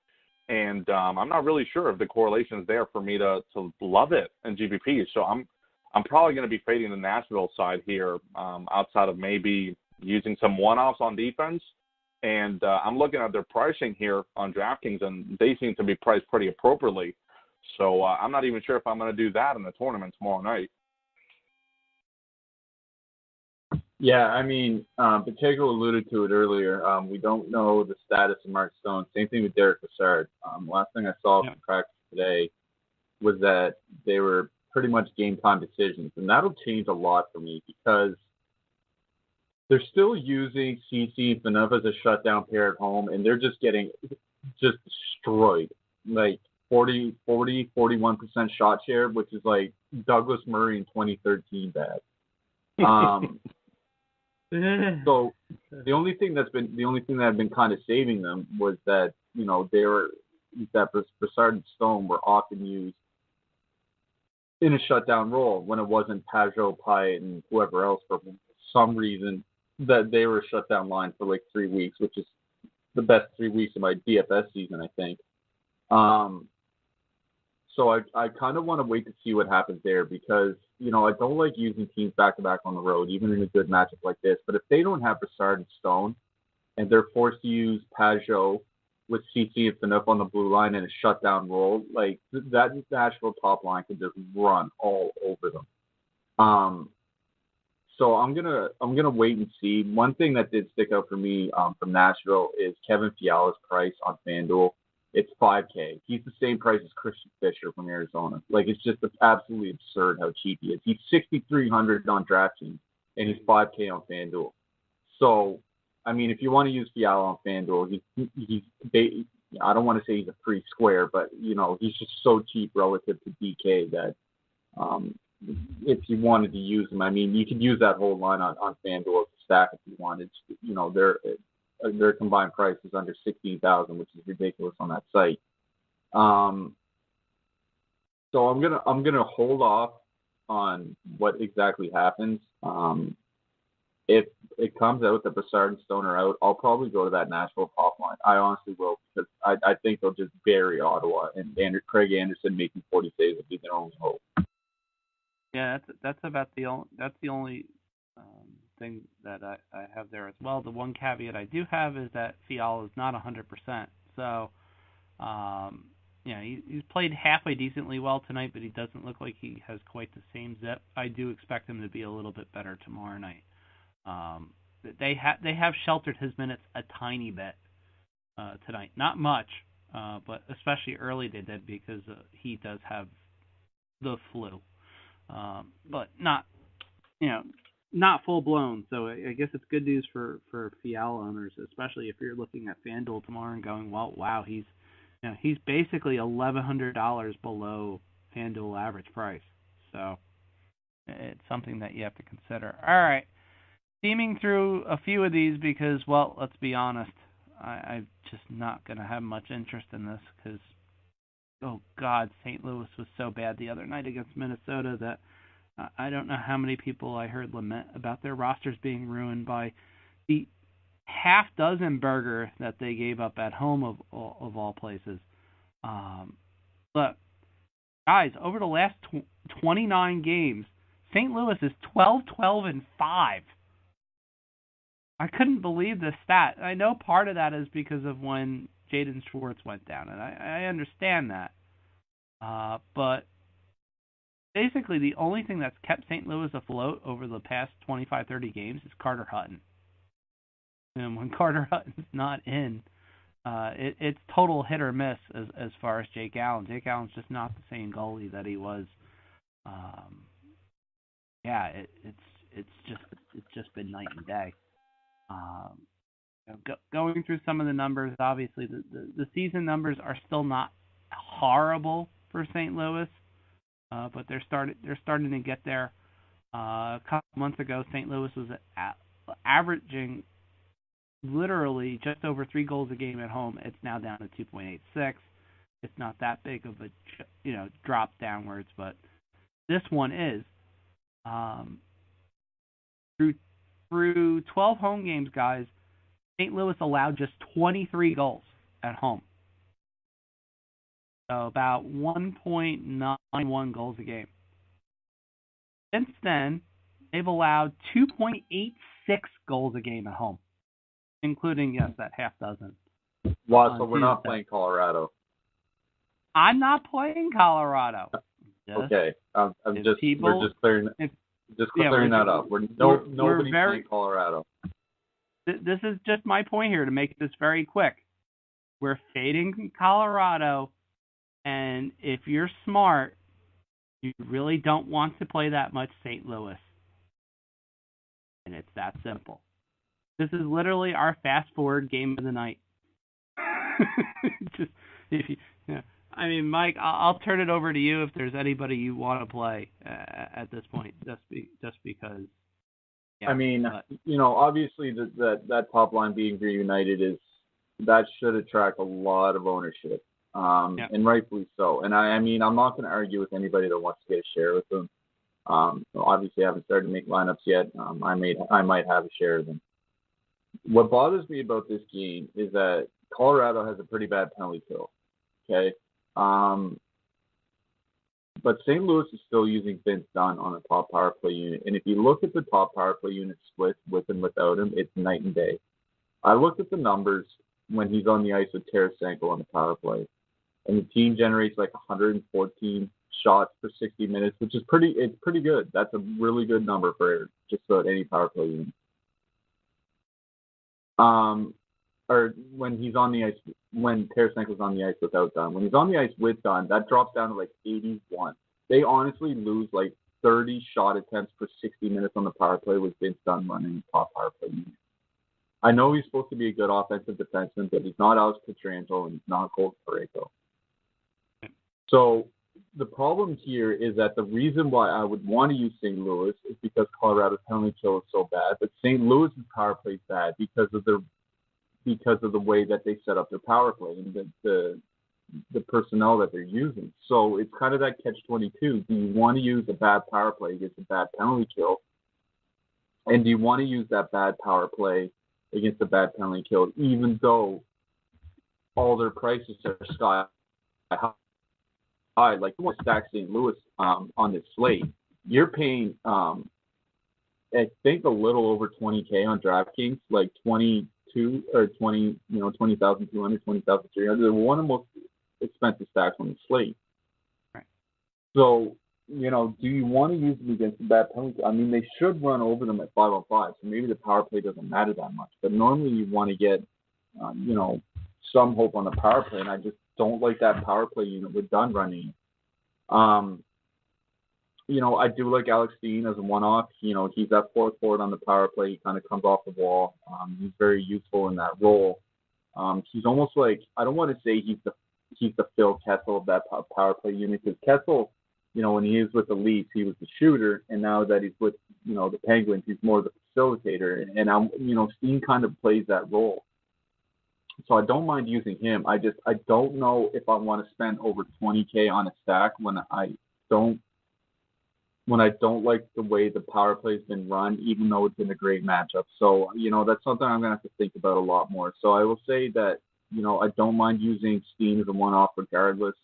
D: And I'm not really sure if the correlation is there for me to love it in GPP. So I'm probably going to be fading the Nashville side here outside of maybe using some one-offs on defense. And I'm looking at their pricing here on DraftKings, and they seem to be priced pretty appropriately. So I'm not even sure if I'm going to do that in the tournament tomorrow night.
C: Yeah, I mean, Pacheco alluded to it earlier. We don't know the status of Mark Stone. Same thing with Derek Brassard. Last thing I saw from practice today was that they were pretty much game time decisions, and that'll change a lot for me because they're still using CC and Phaneuf as a shutdown pair at home, and they're just getting destroyed. 41% shot share, which is like Douglas Murray in 2013 bad. So the only thing that had been kind of saving them was that Brassard and Stone were often used in a shutdown role when it wasn't Pajot, Pyatt, and whoever else for some reason that they were a shutdown line for 3 weeks, which is the best 3 weeks of my DFS season, I think. So I kind of want to wait to see what happens there because, I don't like using teams back-to-back on the road, even in a good matchup like this. But if they don't have Brassard and Stone and they're forced to use Pajot with CC and Phaneuf on the blue line and a shutdown role, like that Nashville top line can just run all over them. So I'm gonna wait and see. One thing that did stick out for me from Nashville is Kevin Fiala's price on FanDuel. It's $5K. He's the same price as Christian Fisher from Arizona. Like, it's just absolutely absurd how cheap he is. He's $6,300 on DraftKings and he's $5K on FanDuel. So, I mean, if you want to use Fiala on FanDuel, he's I don't want to say he's a free square, but he's just so cheap relative to DK that if you wanted to use him, I mean, you could use that whole line on FanDuel as a stack if you wanted. Their combined price is under $16,000, which is ridiculous on that site. So I'm gonna hold off on what exactly happens. If it comes out that Brassard and Stone are out, I'll probably go to that Nashville top line. I honestly will, because I think they'll just bury Ottawa, and Craig Anderson making 40 saves will be their only hope.
B: Yeah, that's the only thing that I have there as well. The one caveat I do have is that Fiala is not 100%. So, he's played halfway decently well tonight, but he doesn't look like he has quite the same zip. I do expect him to be a little bit better tomorrow night. They have sheltered his minutes a tiny bit tonight, not much, but especially early they did because he does have the flu, but not full blown. So I guess it's good news for Fiala owners, especially if you're looking at FanDuel tomorrow and going, well, wow, he's basically $1,100 below FanDuel average price. So it's something that you have to consider. All right. Steaming through a few of these because, well, let's be honest, I'm just not going to have much interest in this because, oh, God, St. Louis was so bad the other night against Minnesota that I don't know how many people I heard lament about their rosters being ruined by the half dozen burger that they gave up at home of all places. Look, guys, over the last 29 games, St. Louis is 12-12-5. I couldn't believe this stat. I know part of that is because of when Jaden Schwartz went down, and I understand that. But basically, the only thing that's kept St. Louis afloat over the past 25, 30 games is Carter Hutton. And when Carter Hutton's not in, it's total hit or miss as far as Jake Allen. Jake Allen's just not the same goalie that he was. It's just been night and day. Going through some of the numbers, obviously the season numbers are still not horrible for St. Louis, but they're starting to get there. A couple months ago, St. Louis was averaging literally just over 3 goals a game at home. It's now down to 2.86. It's not that big of a drop downwards, but this one is. Through 12 home games, guys, St. Louis allowed just 23 goals at home. So about 1.91 goals a game. Since then, they've allowed 2.86 goals a game at home, including, yes, that half dozen.
C: Wow, so we're not playing Colorado.
B: I'm not playing Colorado.
C: Okay, we're just clearing that up. Nobody's playing Colorado.
B: This is just my point here to make this very quick. We're fading Colorado, and if you're smart, you really don't want to play that much St. Louis. And it's that simple. This is literally our fast-forward game of the night. I mean, Mike, I'll turn it over to you if there's anybody you want to play at this point, just because. Yeah,
C: I mean, obviously that top line being reunited that should attract a lot of ownership, and rightfully so. And I mean, I'm not going to argue with anybody that wants to get a share with them. Obviously, I haven't started to make lineups yet. I might have a share of them. What bothers me about this game is that Colorado has a pretty bad penalty kill. Okay. But St. Louis is still using Vince Dunn on the top power play unit. And if you look at the top power play unit split with and without him, it's night and day. I looked at the numbers when he's on the ice with Tarasenko on the power play. And the team generates like 114 shots per 60 minutes, which is pretty good. That's a really good number for just about any power play unit. Or when he's on the ice, when Tarasenko's on the ice without Dunn. When he's on the ice with Dunn, that drops down to like 81. They honestly lose like 30 shot attempts per 60 minutes on the power play with Vince Dunn running the top power play unit. I know he's supposed to be a good offensive defenseman, but he's not Alex Pietrangelo and he's not Cole Parayko. So the problem here is that the reason why I would want to use St. Louis is because Colorado's penalty kill is so bad, but St. Louis's power play is bad because of the way that they set up their power play and the personnel that they're using. So it's kind of that catch-22. Do you want to use a bad power play against a bad penalty kill? And do you want to use that bad power play against a bad penalty kill, even though all their prices are sky high? Like you want to stack St. Louis on this slate, you're paying I think a little over $20K on DraftKings, like 22 or 20, 20,200, 20,300. They're one of the most expensive stacks on the slate.
B: Right.
C: So, do you want to use them against the bad penalty? I mean, they should run over them at 5-on-5, so maybe the power play doesn't matter that much. But normally you want to get, some hope on the power play, and I just don't like that power play unit with Dunn running. I do like Alex Steen as a one-off. He's that fourth forward on the power play. He kind of comes off the wall. He's very useful in that role. He's almost like, I don't want to say he's the Phil Kessel of that power play unit, because Kessel, when he was with the Leafs, he was the shooter, and now that he's with, the Penguins, he's more the facilitator. And Steen kind of plays that role. So I don't mind using him. I don't know if I want to spend over $20K on a stack when I don't like the way the power play's been run, even though it's been a great matchup. So, that's something I'm going to have to think about a lot more. So I will say that, I don't mind using Steen as a one-off regardless.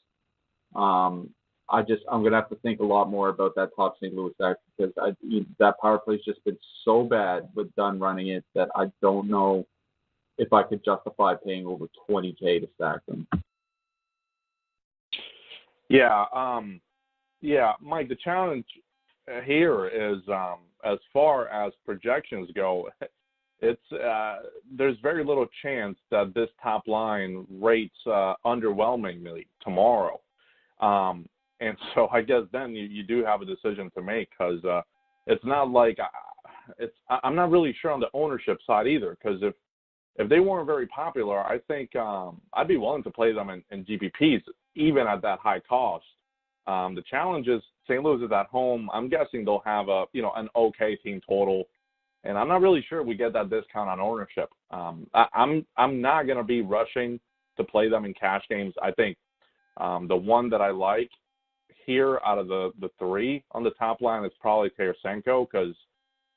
C: I'm going to have to think a lot more about that top St. Louis stack, because that power play's just been so bad with Dunn running it that I don't know if I could justify paying over $20K to stack them.
D: Yeah, Mike, the challenge here is, as far as projections go, it's there's very little chance that this top line rates underwhelmingly tomorrow. And so I guess then you do have a decision to make, because it's not like I'm not really sure on the ownership side either, because if they weren't very popular, I think I'd be willing to play them in GPPs, even at that high cost. The challenge is St. Louis is at home. I'm guessing they'll have an okay team total, and I'm not really sure we get that discount on ownership. I'm not going to be rushing to play them in cash games. I think the one that I like here out of the three on the top line is probably Tarasenko, because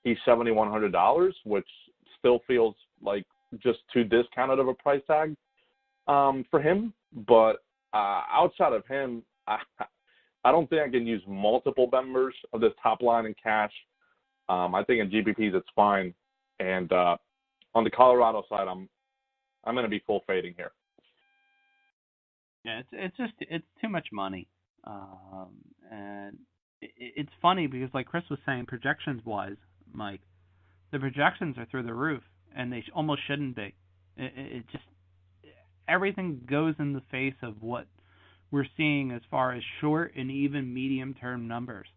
D: he's $7,100, which still feels like just too discounted of a price tag for him. But outside of him, I don't think I can use multiple members of this top line in cash. I think in GPPs it's fine. And on the Colorado side, I'm going to be full fading here.
B: Yeah, it's too much money, and it's funny because, like Chris was saying, projections wise, Mike, the projections are through the roof, and they almost shouldn't be. It just, everything goes in the face of what we're seeing as far as short and even medium term numbers,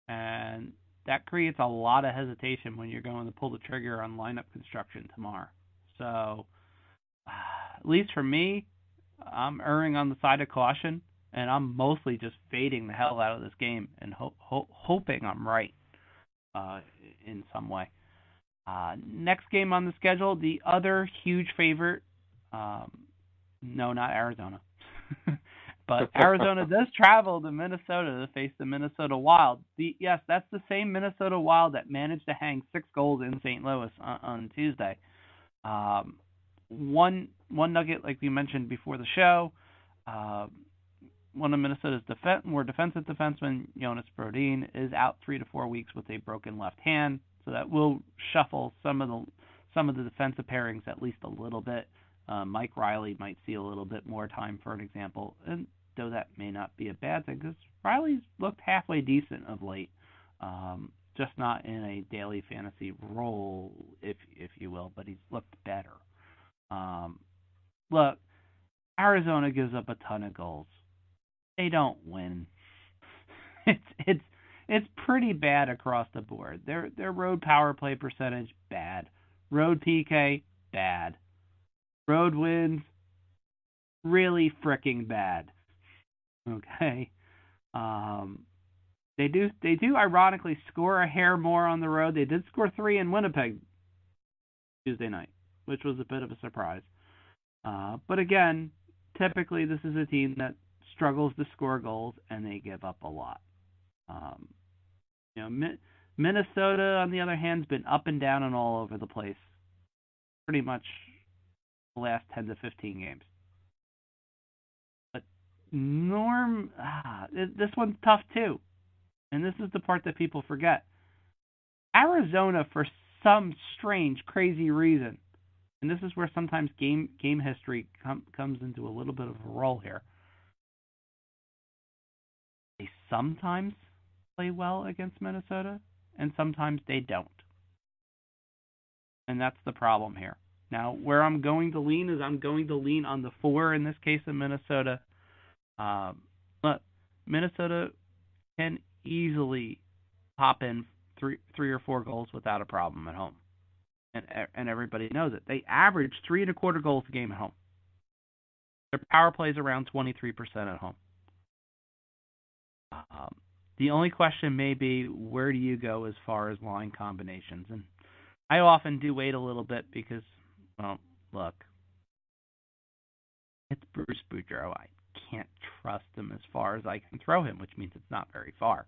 B: and that creates a lot of hesitation when you're going to pull the trigger on lineup construction tomorrow. So, at least for me, I'm erring on the side of caution, and I'm mostly just fading the hell out of this game and hoping I'm right in some way. Next game on the schedule, the other huge favorite, no, not Arizona, but Arizona does travel to Minnesota to face the Minnesota Wild. Yes, that's the same Minnesota Wild that managed to hang 6 goals in St. Louis on Tuesday. One nugget, like we mentioned before the show, one of Minnesota's more defensive defensemen, Jonas Brodin, is out 3 to 4 weeks with a broken left hand, so that will shuffle some of the defensive pairings at least a little bit. Mike Riley might see a little bit more time, for an example, and though that may not be a bad thing because Riley's looked halfway decent of late, just not in a daily fantasy role, if you will, but he's looked better. Look, Arizona gives up a ton of goals. They don't win. It's pretty bad across the board. Their road power play percentage, bad. Road PK, bad. Road wins, really fricking bad. Okay. They do ironically score a hair more on the road. They did score 3 in Winnipeg Tuesday night, which was a bit of a surprise. But again, typically this is a team that struggles to score goals and they give up a lot. Minnesota, on the other hand, has been up and down and all over the place pretty much the last 10 to 15 games. But this one's tough too. And this is the part that people forget. Arizona, for some strange, crazy reason, and this is where sometimes game history comes into a little bit of a role here. They sometimes play well against Minnesota, and sometimes they don't. And that's the problem here. Now, where I'm going to lean is I'm going to lean on the 4 in this case in Minnesota. But Minnesota can easily pop in three or 4 goals without a problem at home. And everybody knows it. They average 3.25 goals a game at home. Their power play is around 23% at home. The only question may be, where do you go as far as line combinations? And I often do wait a little bit because, well, look, it's Bruce Boudreau. I can't trust him as far as I can throw him, which means it's not very far.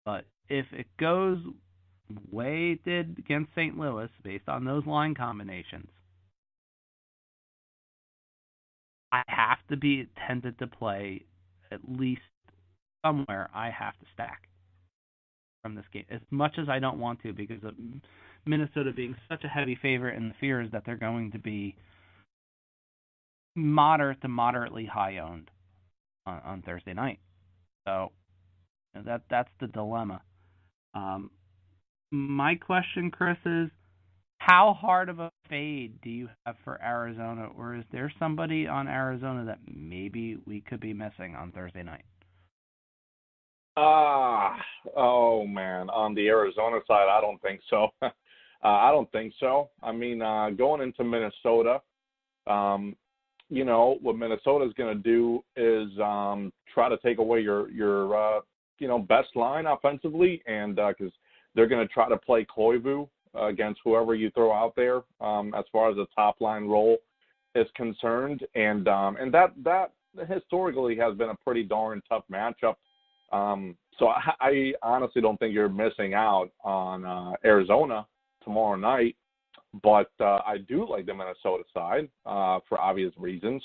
B: But if it goes the way it did against St. Louis, based on those line combinations, I have to be tempted to play at least somewhere. I have to stack from this game, as much as I don't want to, because of Minnesota being such a heavy favorite, and the fear is that they're going to be moderate to moderately high owned on Thursday night. So that's the dilemma. My question, Chris, is how hard of a fade do you have for Arizona, or is there somebody on Arizona that maybe we could be missing on Thursday night?
D: Oh man, on the Arizona side, I don't think so. I don't think so. I mean, going into Minnesota, what Minnesota's going to do is try to take away your best line offensively, and because they're going to try to play Koivu against whoever you throw out there as far as the top line role is concerned, and that historically has been a pretty darn tough matchup. So I honestly don't think you're missing out on Arizona tomorrow night, but I do like the Minnesota side for obvious reasons.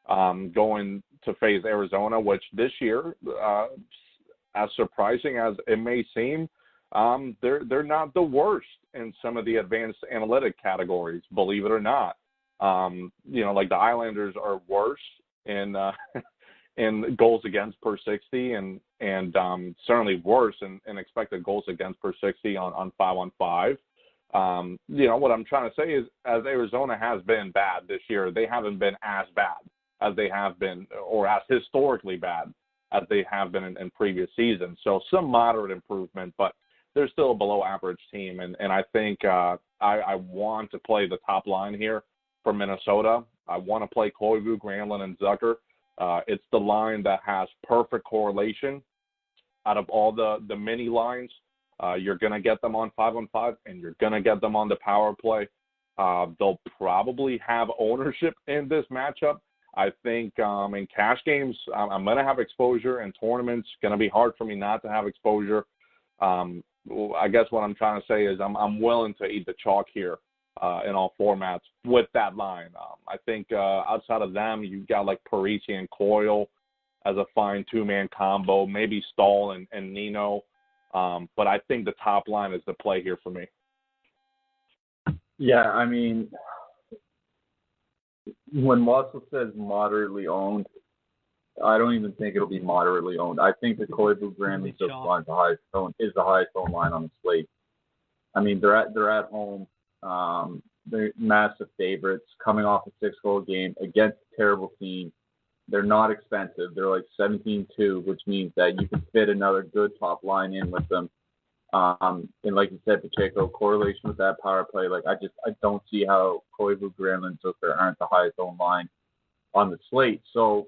D: Going to face Arizona, which this year, as surprising as it may seem, they're not the worst in some of the advanced analytic categories, believe it or not. Like the Islanders are worse in goals against per 60 and certainly worse in expected goals against per 60 on 5-on-5. What I'm trying to say is, as Arizona has been bad this year, they haven't been as bad as they have been, or as historically bad as they have been in previous seasons. So some moderate improvement, but they're still a below average team. And I think I want to play the top line here for Minnesota. I want to play Koivu, Granlund, and Zucker. It's the line that has perfect correlation out of all the mini lines. You're going to get them on 5-on-5, and you're going to get them on the power play. They'll probably have ownership in this matchup. I think in cash games, I'm going to have exposure. In tournaments, going to be hard for me not to have exposure. I guess what I'm trying to say is I'm willing to eat the chalk here in all formats with that line. I think outside of them, you've got like Parisi and Coyle as a fine two-man combo, maybe Stahl and Nino. But I think the top line is the play here for me.
C: Yeah, I mean, when Wassel says moderately owned, I don't even think it'll be moderately owned. I think the Koivu Granley just line is the highest owned line on the slate. I mean, they're at home. They're massive favorites coming off a 6-goal game against a terrible team. They're not expensive. They're like 17-2, which means that you can fit another good top line in with them. And like you said, Pacheco, correlation with that power play. Like I don't see how Koivu, Granlund, and Zucker aren't the highest owned line on the slate. So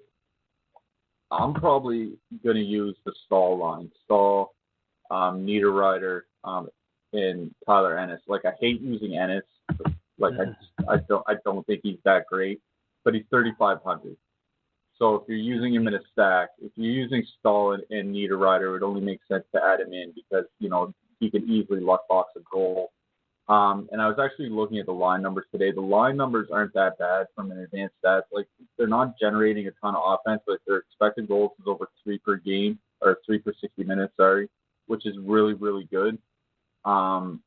C: I'm probably going to use the Stahl line. Stahl, Niederreiter, and Tyler Ennis. Like I hate using Ennis. Like I don't think he's that great, but he's 3,500. So if you're using him in a stack, if you're using Stahl and Niederreiter, it only makes sense to add him in because he can easily luck box a goal. And I was actually looking at the line numbers today. The line numbers aren't that bad from an advanced stats. Like they're not generating a ton of offense, but their expected goals is over 3 per game or 3 per 60 minutes. Sorry, which is really really good. And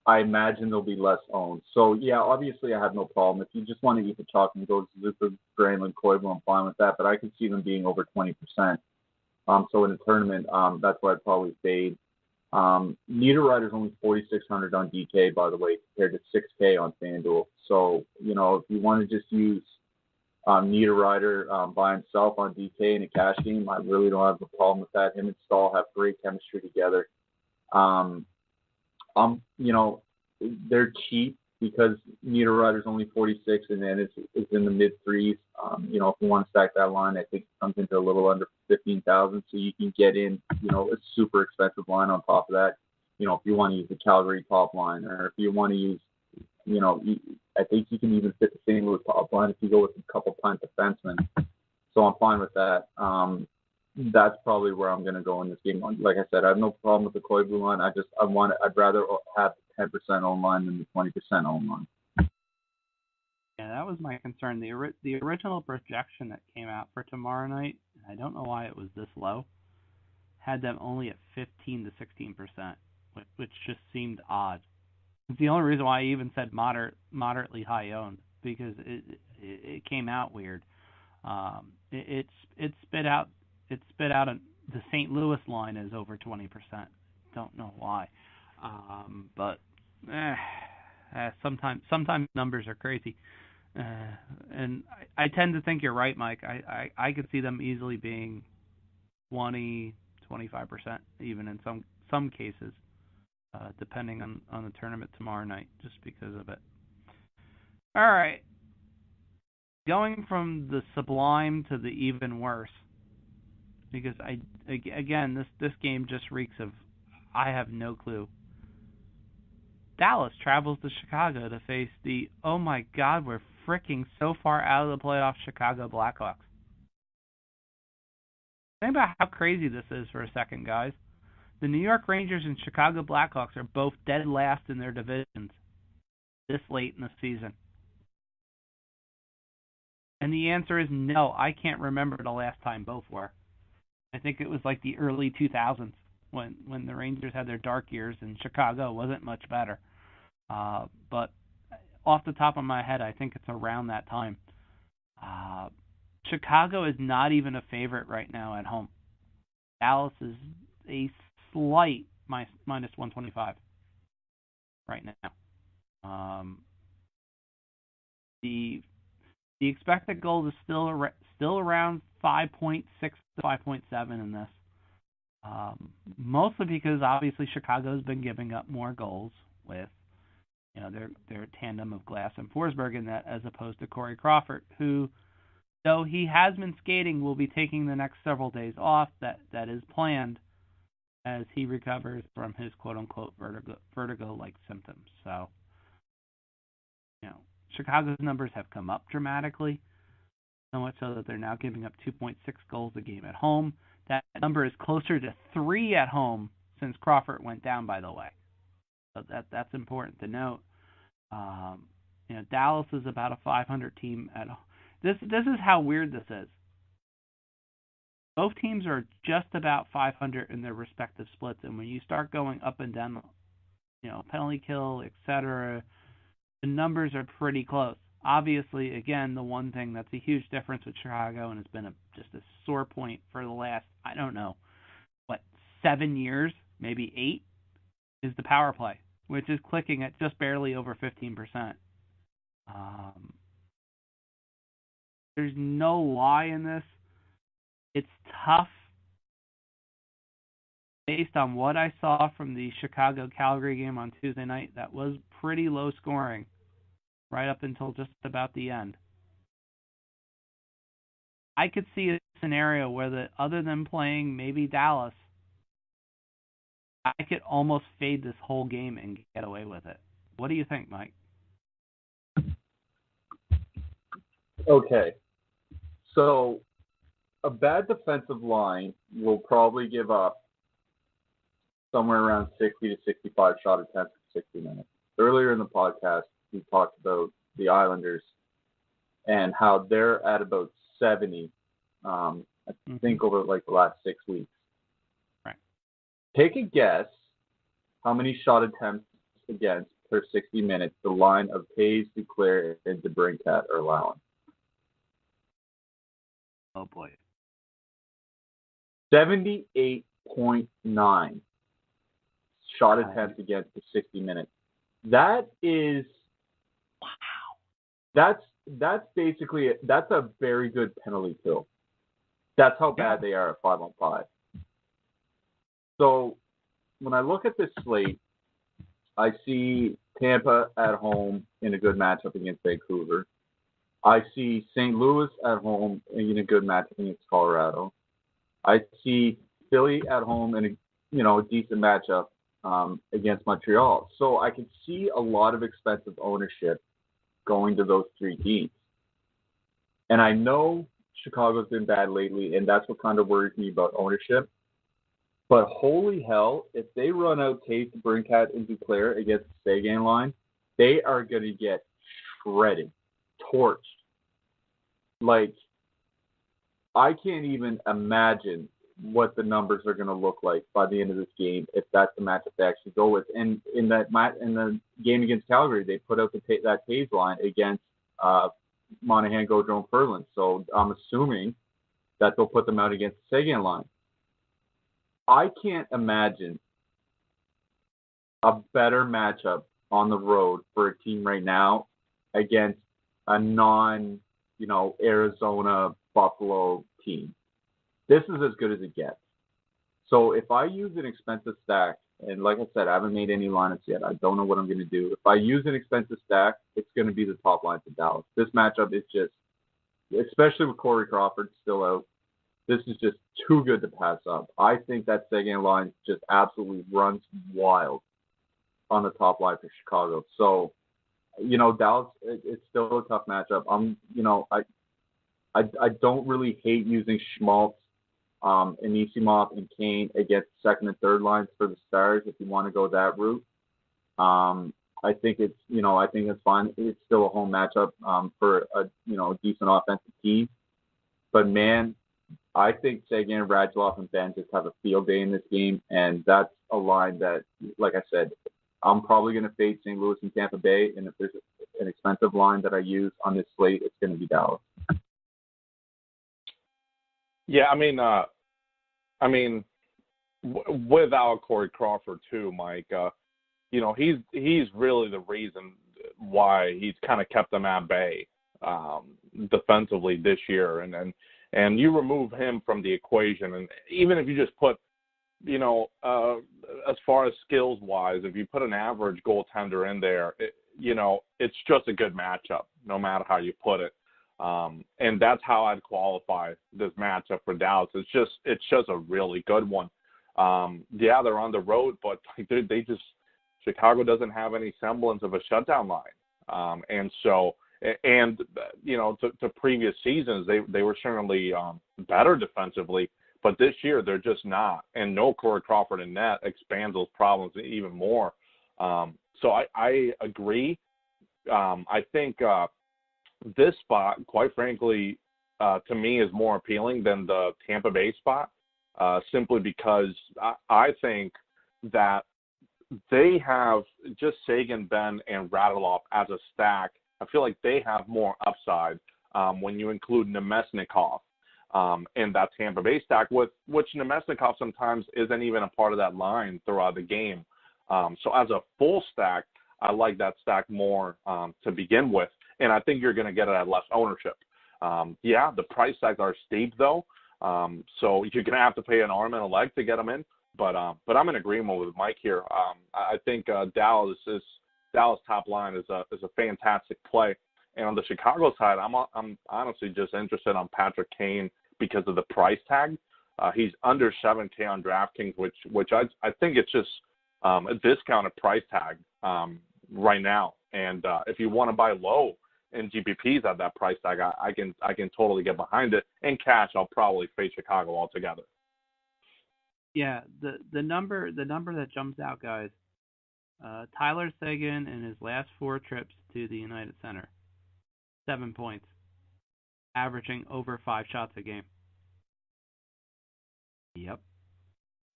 C: I imagine they'll be less owned. So yeah, obviously I have no problem. If you just want to eat the chalk and go Zucker, Granlund, Koivu, I'm fine with that. But I could see them being over 20%. So in a tournament, that's why I'd probably fade. Niederreiter's only 4,600 on DK, by the way, compared to 6K on FanDuel. So, if you want to just use Niederreiter by himself on DK in a cash game, I really don't have a problem with that. Him and Stahl have great chemistry together. They're cheap because Niederreiter's only 46 and then it's in the mid threes. If you want to stack that line, I think it comes into a little under 15,000, so you can get in, a super expensive line on top of that. If you want to use the Calgary top line, or if you want to use, I think you can even fit the St. Louis top line if you go with a couple punt defensemen. So I'm fine with that. That's probably where I'm going to go in this game. Like I said, I have no problem with the Koivu line. I'd rather have 10% own line than the 20% own line.
B: Yeah, that was my concern. The original projection that came out for tomorrow night, I don't know why it was this low, had them only at 15 to 16%, which just seemed odd. It's the only reason why I even said moderately high owned, because it came out weird. It spit out the St. Louis line is over 20%. Don't know why, but sometimes numbers are crazy. And I tend to think you're right, Mike. I could see them easily being 20, 25%, even in some cases, depending on the tournament tomorrow night, just because of it. All right. Going from the sublime to the even worse, because this game just reeks of I have no clue. Dallas travels to Chicago to face the, oh my God, we're freaking so far out of the playoffs, Chicago Blackhawks. Think about how crazy this is for a second, guys. The New York Rangers and Chicago Blackhawks are both dead last in their divisions this late in the season. And the answer is no. I can't remember the last time both were. I think it was like the early 2000s when the Rangers had their dark years and Chicago wasn't much better. But off the top of my head, I think it's around that time. Chicago is not even a favorite right now at home. Dallas is a slight minus 125 right now. The expected goal is still around 5.6 to 5.7 in this. Mostly because obviously Chicago's been giving up more goals with their tandem of Glass and Forsberg in that, as opposed to Corey Crawford, who, though he has been skating, will be taking the next several days off. That is planned as he recovers from his quote unquote vertigo-like symptoms. So, Chicago's numbers have come up dramatically, so much so that they're now giving up 2.6 goals a game at home. That number is closer to 3 at home since Crawford went down, by the way. So that's important to note. Dallas is about a 500 team at this is how weird this is. Both teams are just about 500 in their respective splits, and when you start going up and down, penalty kill, etc., the numbers are pretty close. Obviously, again, the one thing that's a huge difference with Chicago and has been just a sore point for the last, 7 years, maybe 8, is the power play, which is clicking at just barely over 15%. There's no lie in this. It's tough based on what I saw from the Chicago-Calgary game on Tuesday night. That was pretty low scoring right up until just about the end. I could see a scenario where other than playing maybe Dallas, I could almost fade this whole game and get away with it. What do you think, Mike?
C: Okay. So a bad defensive line will probably give up somewhere around 60 to 65 shot attempts in 60 minutes. Earlier in the podcast, we talked about the Islanders and how they're at about 70, I think, over the last 6 weeks.
B: Right.
C: Take a guess how many shot attempts against per 60 minutes the line of Hayes, Duclair, and DeBrincat are allowing.
B: Oh, boy.
C: 78.9 shot attempts against the 60 minutes. That is, wow. That's basically, that's a very good penalty kill. That's how bad they are at 5-on-5. So when I look at this slate, I see Tampa at home in a good matchup against Vancouver. I see St. Louis at home in a good matchup against Colorado. I see Philly at home in a decent matchup against Montreal. So I can see a lot of expensive ownership going to those 3 teams. And I know Chicago's been bad lately, and that's what kind of worries me about ownership. But holy hell, if they run out Tate, Brinkat, and Duclair against the Sagan line, they are going to get shredded, torched. I can't even imagine what the numbers are going to look like by the end of this game if that's the matchup they actually go with. And in the game against Calgary, they put out that Taves line against Monahan, Gaudreau, and Ferland. So I'm assuming that they'll put them out against the Sagan line. I can't imagine a better matchup on the road for a team right now against a Arizona, Buffalo team. This is as good as it gets. So if I use an expensive stack, and like I said, I haven't made any lineups yet. I don't know what I'm going to do. If I use an expensive stack, it's going to be the top line for Dallas. This matchup is just, especially with Corey Crawford still out, this is just too good to pass up. I think that Sagan line just absolutely runs wild on the top line for Chicago. So, Dallas, it's still a tough matchup. I don't really hate using Schmaltz, Anisimov, and Kane against second and third lines for the Stars if you want to go that route. I think it's fine. It's still a home matchup for a decent offensive team. But man, I think Sagan, Radulov, and Ben just have a field day in this game, and that's a line that, like I said, I'm probably going to fade St. Louis and Tampa Bay, and if there's an expensive line that I use on this slate, it's going to be Dallas.
D: Yeah, without Corey Crawford too, Mike, he's really the reason why he's kind of kept them at bay defensively this year, and you remove him from the equation, and even if you just put, as far as skills wise, if you put an average goaltender in there, it's just a good matchup, no matter how you put it. And that's how I'd qualify this matchup for Dallas. It's just a really good one. Yeah, they're on the road, but Chicago doesn't have any semblance of a shutdown line. To previous seasons, they were certainly better defensively, but this year they're just not. And no Corey Crawford in net expands those problems even more. So I agree. I think this spot, quite frankly, to me is more appealing than the Tampa Bay spot, simply because I think that they have just Sagan, Ben, and Radulov as a stack. I feel like they have more upside when you include Nemesnikov in that Tampa Bay stack, which Nemesnikov sometimes isn't even a part of that line throughout the game. So as a full stack, I like that stack more to begin with, and I think you're going to get it at less ownership. Yeah, the price tags are steep though, so you're going to have to pay an arm and a leg to get them in. But I'm in agreement with Mike here. I think Dallas top line is a fantastic play. And on the Chicago side, I'm honestly just interested on Patrick Kane because of the price tag. He's under $7K on DraftKings, which I think it's just a discounted price tag right now. And if you want to buy low in GPPs at that price tag, I can totally get behind it. In cash, I'll probably fade Chicago altogether.
B: Yeah, the number that jumps out, guys. Tyler Seguin in his last 4 trips to the United Center, 7 points, averaging over 5 shots a game. Yep,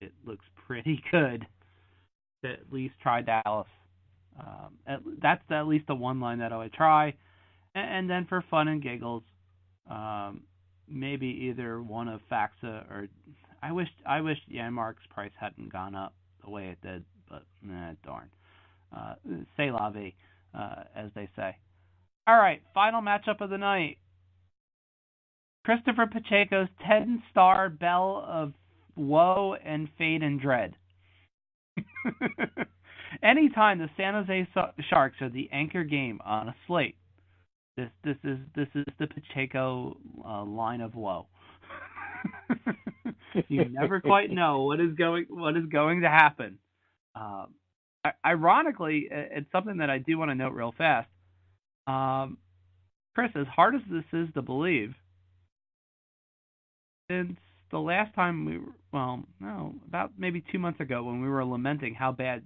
B: it looks pretty good. To at least try Dallas. That's at least the one line that I would try, and then for fun and giggles, maybe either one of Faxa or. I wish Janmark's price hadn't gone up the way it did, but darn. C'est la vie, as they say. All right, final matchup of the night. Christopher Pacheco's 10-star Bell of Woe and Fade and Dread. Anytime the San Jose Sharks are the anchor game on a slate, this is the Pacheco line of woe. You never quite know what is going to happen. Ironically, it's something that I do want to note real fast. Chris, as hard as this is to believe, since the last time about maybe 2 months ago when we were lamenting how bad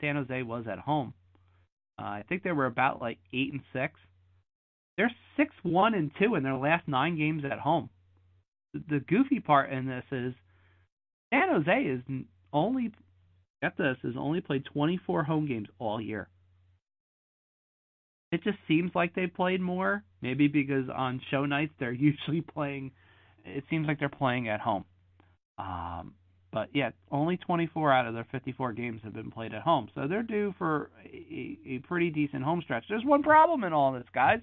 B: San Jose was at home, I think they were about like 8-6. They're 6-1-2 in their last 9 games at home. The goofy part in this is San Jose is only played 24 home games all year. It just seems like they played more, maybe because on show nights they're usually playing. It seems like they're playing at home. But yeah, only 24 out of their 54 games have been played at home, so they're due for a pretty decent home stretch. There's one problem in all this, guys.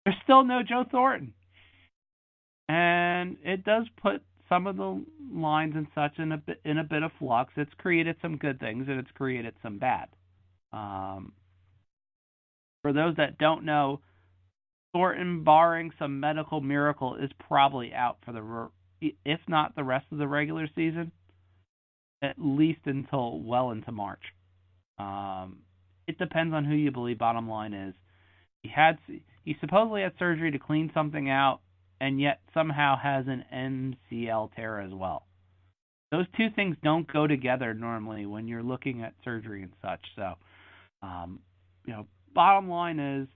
B: There's still no Joe Thornton. And it does put some of the lines and such in a bit of flux. It's created some good things and it's created some bad. For those that don't know, Thornton, barring some medical miracle, is probably out for if not the rest of the regular season, at least until well into March. It depends on who you believe. Bottom line is, he supposedly had surgery to clean something out, and yet somehow has an MCL tear as well. Those two things don't go together normally when you're looking at surgery and such. So, bottom line is,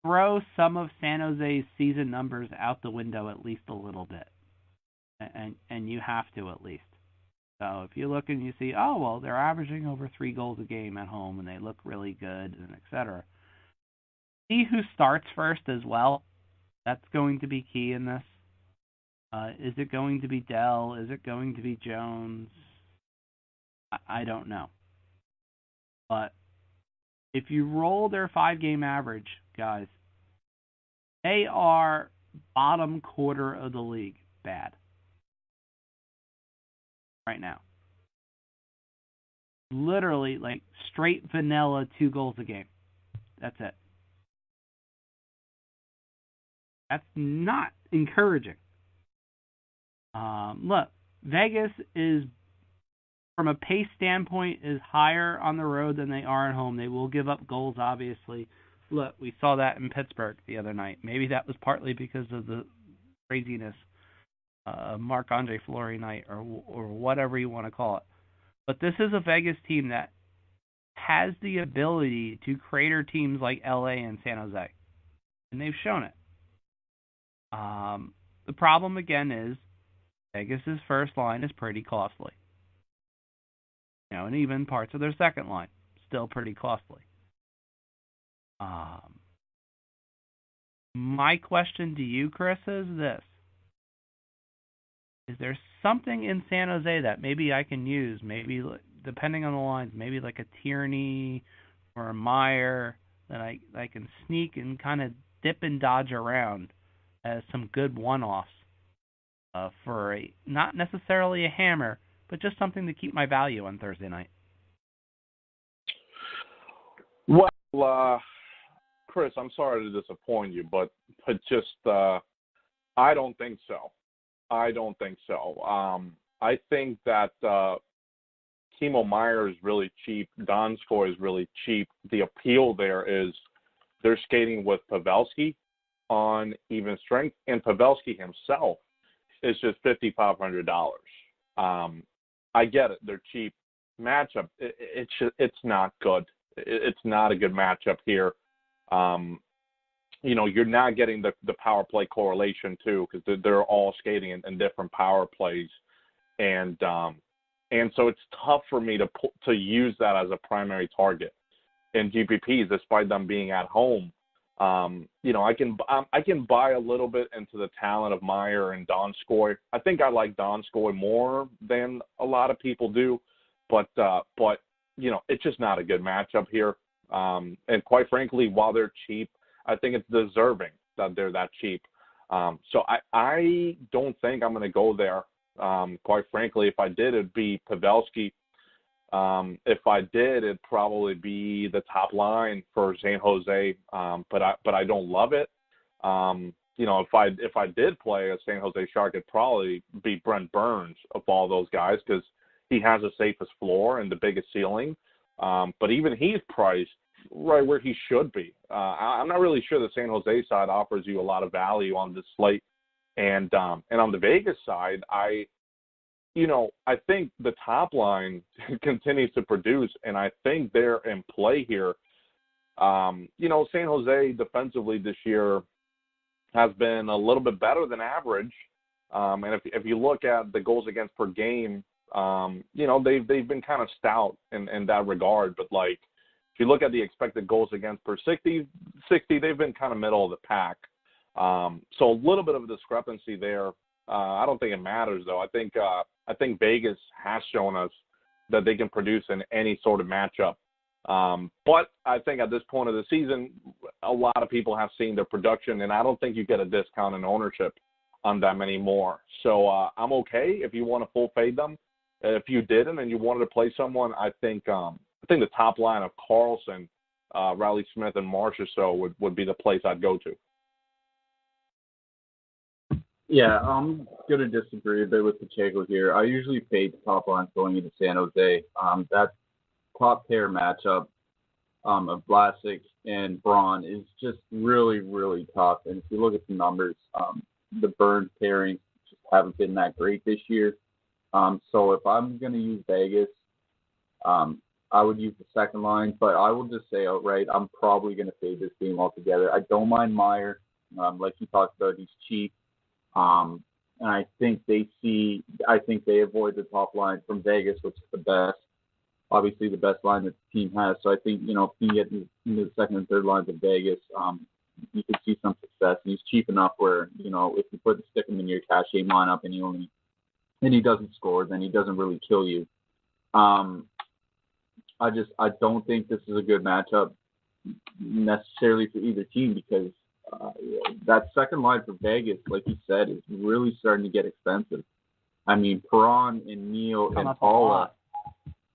B: throw some of San Jose's season numbers out the window at least a little bit. And you have to at least. So if you look and you see, they're averaging over 3 goals a game at home and they look really good and etc. See who starts first as well. That's going to be key in this. Is it going to be Dell? Is it going to be Jones? I don't know. But if you roll their 5-game average, guys, they are bottom quarter of the league bad right now. Literally, like straight vanilla 2 goals a game. That's it. That's not encouraging. Look, Vegas is, from a pace standpoint, is higher on the road than they are at home. They will give up goals, obviously. Look, we saw that in Pittsburgh the other night. Maybe that was partly because of the craziness of Marc-Andre Fleury night or whatever you want to call it. But this is a Vegas team that has the ability to crater teams like LA and San Jose, and they've shown it. The problem again is Vegas's first line is pretty costly. And even parts of their second line still pretty costly. My question to you, Chris, is this: is there something in San Jose that maybe I can use? Maybe depending on the lines, maybe like a Tierney or a Meyer that I can sneak and kind of dip and dodge around as some good one-offs for not necessarily a hammer, but just something to keep my value on Thursday night.
D: Well, Chris, I'm sorry to disappoint you, but just I don't think so. I think that Timo Meyer is really cheap. Donskoy is really cheap. The appeal there is they're skating with Pavelski on even strength, and Pavelski himself is just $5,500. I get it; they're cheap. Matchup, it's not good. It's not a good matchup here. You're not getting the power play correlation too, because they're all skating in different power plays, and so it's tough for me to use that as a primary target in GPPs, despite them being at home. I can buy a little bit into the talent of Meyer and Donskoy. I think I like Donskoy more than a lot of people do, but it's just not a good matchup here. And quite frankly, while they're cheap, I think it's deserving that they're that cheap. So I don't think I'm going to go there. Quite frankly, if I did, it'd be Pavelski. If I did, it'd probably be the top line for San Jose. But I don't love it. If I did play a San Jose Shark, it'd probably be Brent Burns of all those guys, because he has the safest floor and the biggest ceiling. But even he's priced right where he should be. I'm not really sure the San Jose side offers you a lot of value on this slate. And on the Vegas side, I think the top line continues to produce, and I think they're in play here. San Jose defensively this year has been a little bit better than average. And if you look at the goals against per game, they've been kind of stout in that regard. But if you look at the expected goals against per 60, they've been kind of middle of the pack. So a little bit of a discrepancy there. I don't think it matters though. I think Vegas has shown us that they can produce in any sort of matchup. But I think at this point of the season, a lot of people have seen their production, and I don't think you get a discount in ownership on them anymore. So I'm okay if you want to full fade them. If you didn't and you wanted to play someone, I think the top line of Carlson, Riley Smith, and Marchessault would be the place I'd go to.
C: Yeah, I'm going to disagree a bit with Pacheco here. I usually fade the top line going into San Jose. That top pair matchup of Vlasic and Braun is just really, really tough. And if you look at the numbers, the Burns pairings just haven't been that great this year. So if I'm going to use Vegas, I would use the second line. But I will just say outright, I'm probably going to fade this game altogether. I don't mind Meyer. Like you talked about, he's cheap. And I think they avoid the top line from Vegas, which is the best, obviously the best line that the team has. So I think, if you can get into the second and third lines of Vegas, you could see some success. And he's cheap enough where, if you stick him in your cash game lineup and he doesn't score, then he doesn't really kill you. I don't think this is a good matchup necessarily for either team, because that second line for Vegas, like you said, is really starting to get expensive. I mean, Perron and Neal and Haula.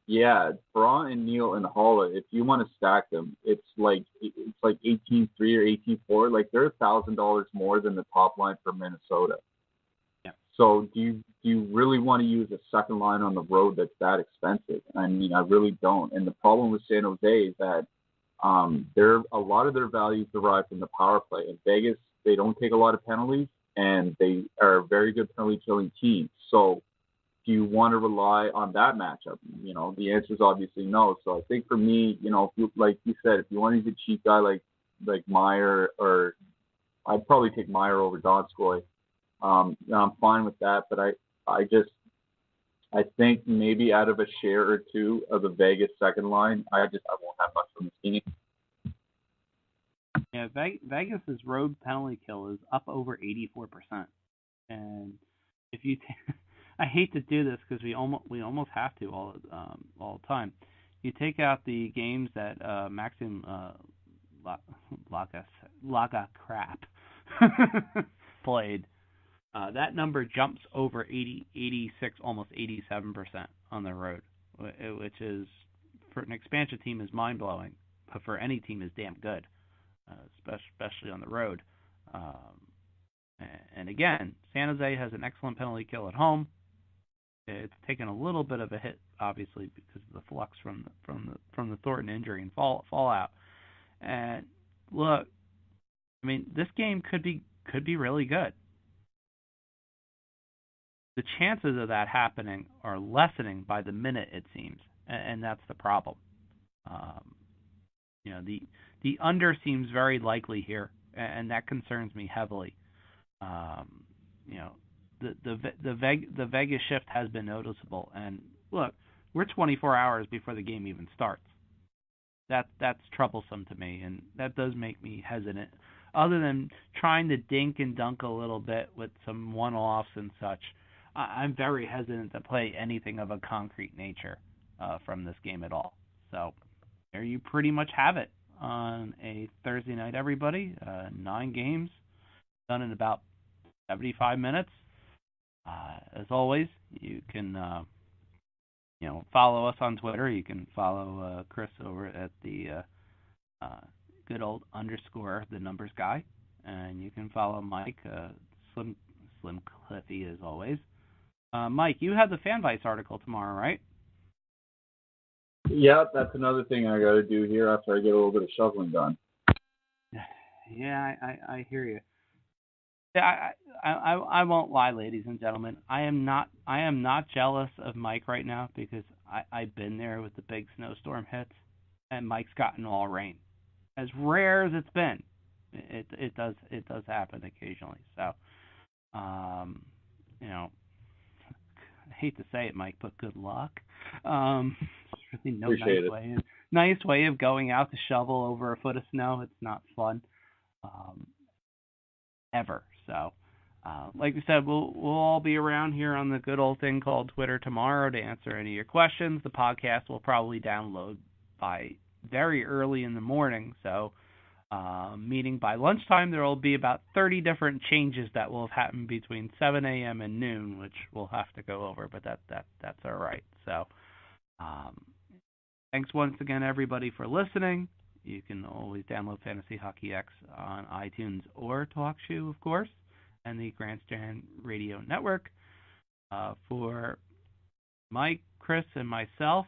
C: Yeah, Perron and Neal and Haula, if you want to stack them, it's like 18-3 or 18-4. They're $1,000 more than the top line for Minnesota. Yeah. So do you really want to use a second line on the road that's that expensive? I mean, I really don't. And the problem with San Jose is that a lot of their values derive from the power play. In Vegas, they don't take a lot of penalties, and they are a very good penalty killing team. So if do you want to rely on that matchup? The answer is obviously no. So I think for me, like you said, if you want to use a cheap guy like Meyer, or I'd probably take Meyer over Donskoy. I'm fine with that, but I think maybe out of a share or two of the Vegas second line, I won't have much from this game.
B: Yeah, Vegas's road penalty kill is up over 84%, and if you, I hate to do this because we almost have to all the time. You take out the games that Maxim Laga crap played. That number jumps over 80, 86, almost 87% on the road, which is, for an expansion team, is mind-blowing, but for any team is damn good, especially on the road. And again, San Jose has an excellent penalty kill at home. It's taken a little bit of a hit, obviously, because of the flux from the Thornton injury and fallout. And look, I mean, this game could be really good. The chances of that happening are lessening by the minute, it seems, and that's the problem. The under seems very likely here, and that concerns me heavily. The Vegas shift has been noticeable, and look, we're 24 hours before the game even starts. That's troublesome to me, and that does make me hesitant. Other than trying to dink and dunk a little bit with some one-offs and such, I'm very hesitant to play anything of a concrete nature from this game at all. So there you pretty much have it on a Thursday night, everybody. 9 games done in about 75 minutes. As always, you can follow us on Twitter. You can follow Chris over at the good old _ the numbers guy, and you can follow Mike, Slim Cliffy as always. Mike, you have the FanVice article tomorrow, right?
C: Yeah, that's another thing I got to do here after I get a little bit of shoveling done.
B: Yeah, I hear you. Yeah, I won't lie, ladies and gentlemen. I am not jealous of Mike right now because I've been there with the big snowstorm hits, and Mike's gotten all rain. As rare as it's been, it does happen occasionally. So, I hate to say it, Mike, but good luck. There's really no nice way of going out to shovel over a foot of snow. It's not fun, ever. So, like we said, we'll all be around here on the good old thing called Twitter tomorrow to answer any of your questions. The podcast will probably download by very early in the morning. So, meaning by lunchtime, there will be about 30 different changes that will have happened between 7 a.m. and noon, which we'll have to go over, but that's all right. So, thanks once again, everybody, for listening. You can always download Fantasy Hockey X on iTunes or TalkShoe, of course, and the Grandstand Radio Network. For Mike, Chris, and myself,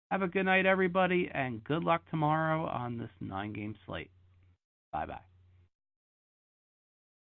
B: have a good night, everybody, and good luck tomorrow on this 9-game slate. Bye-bye.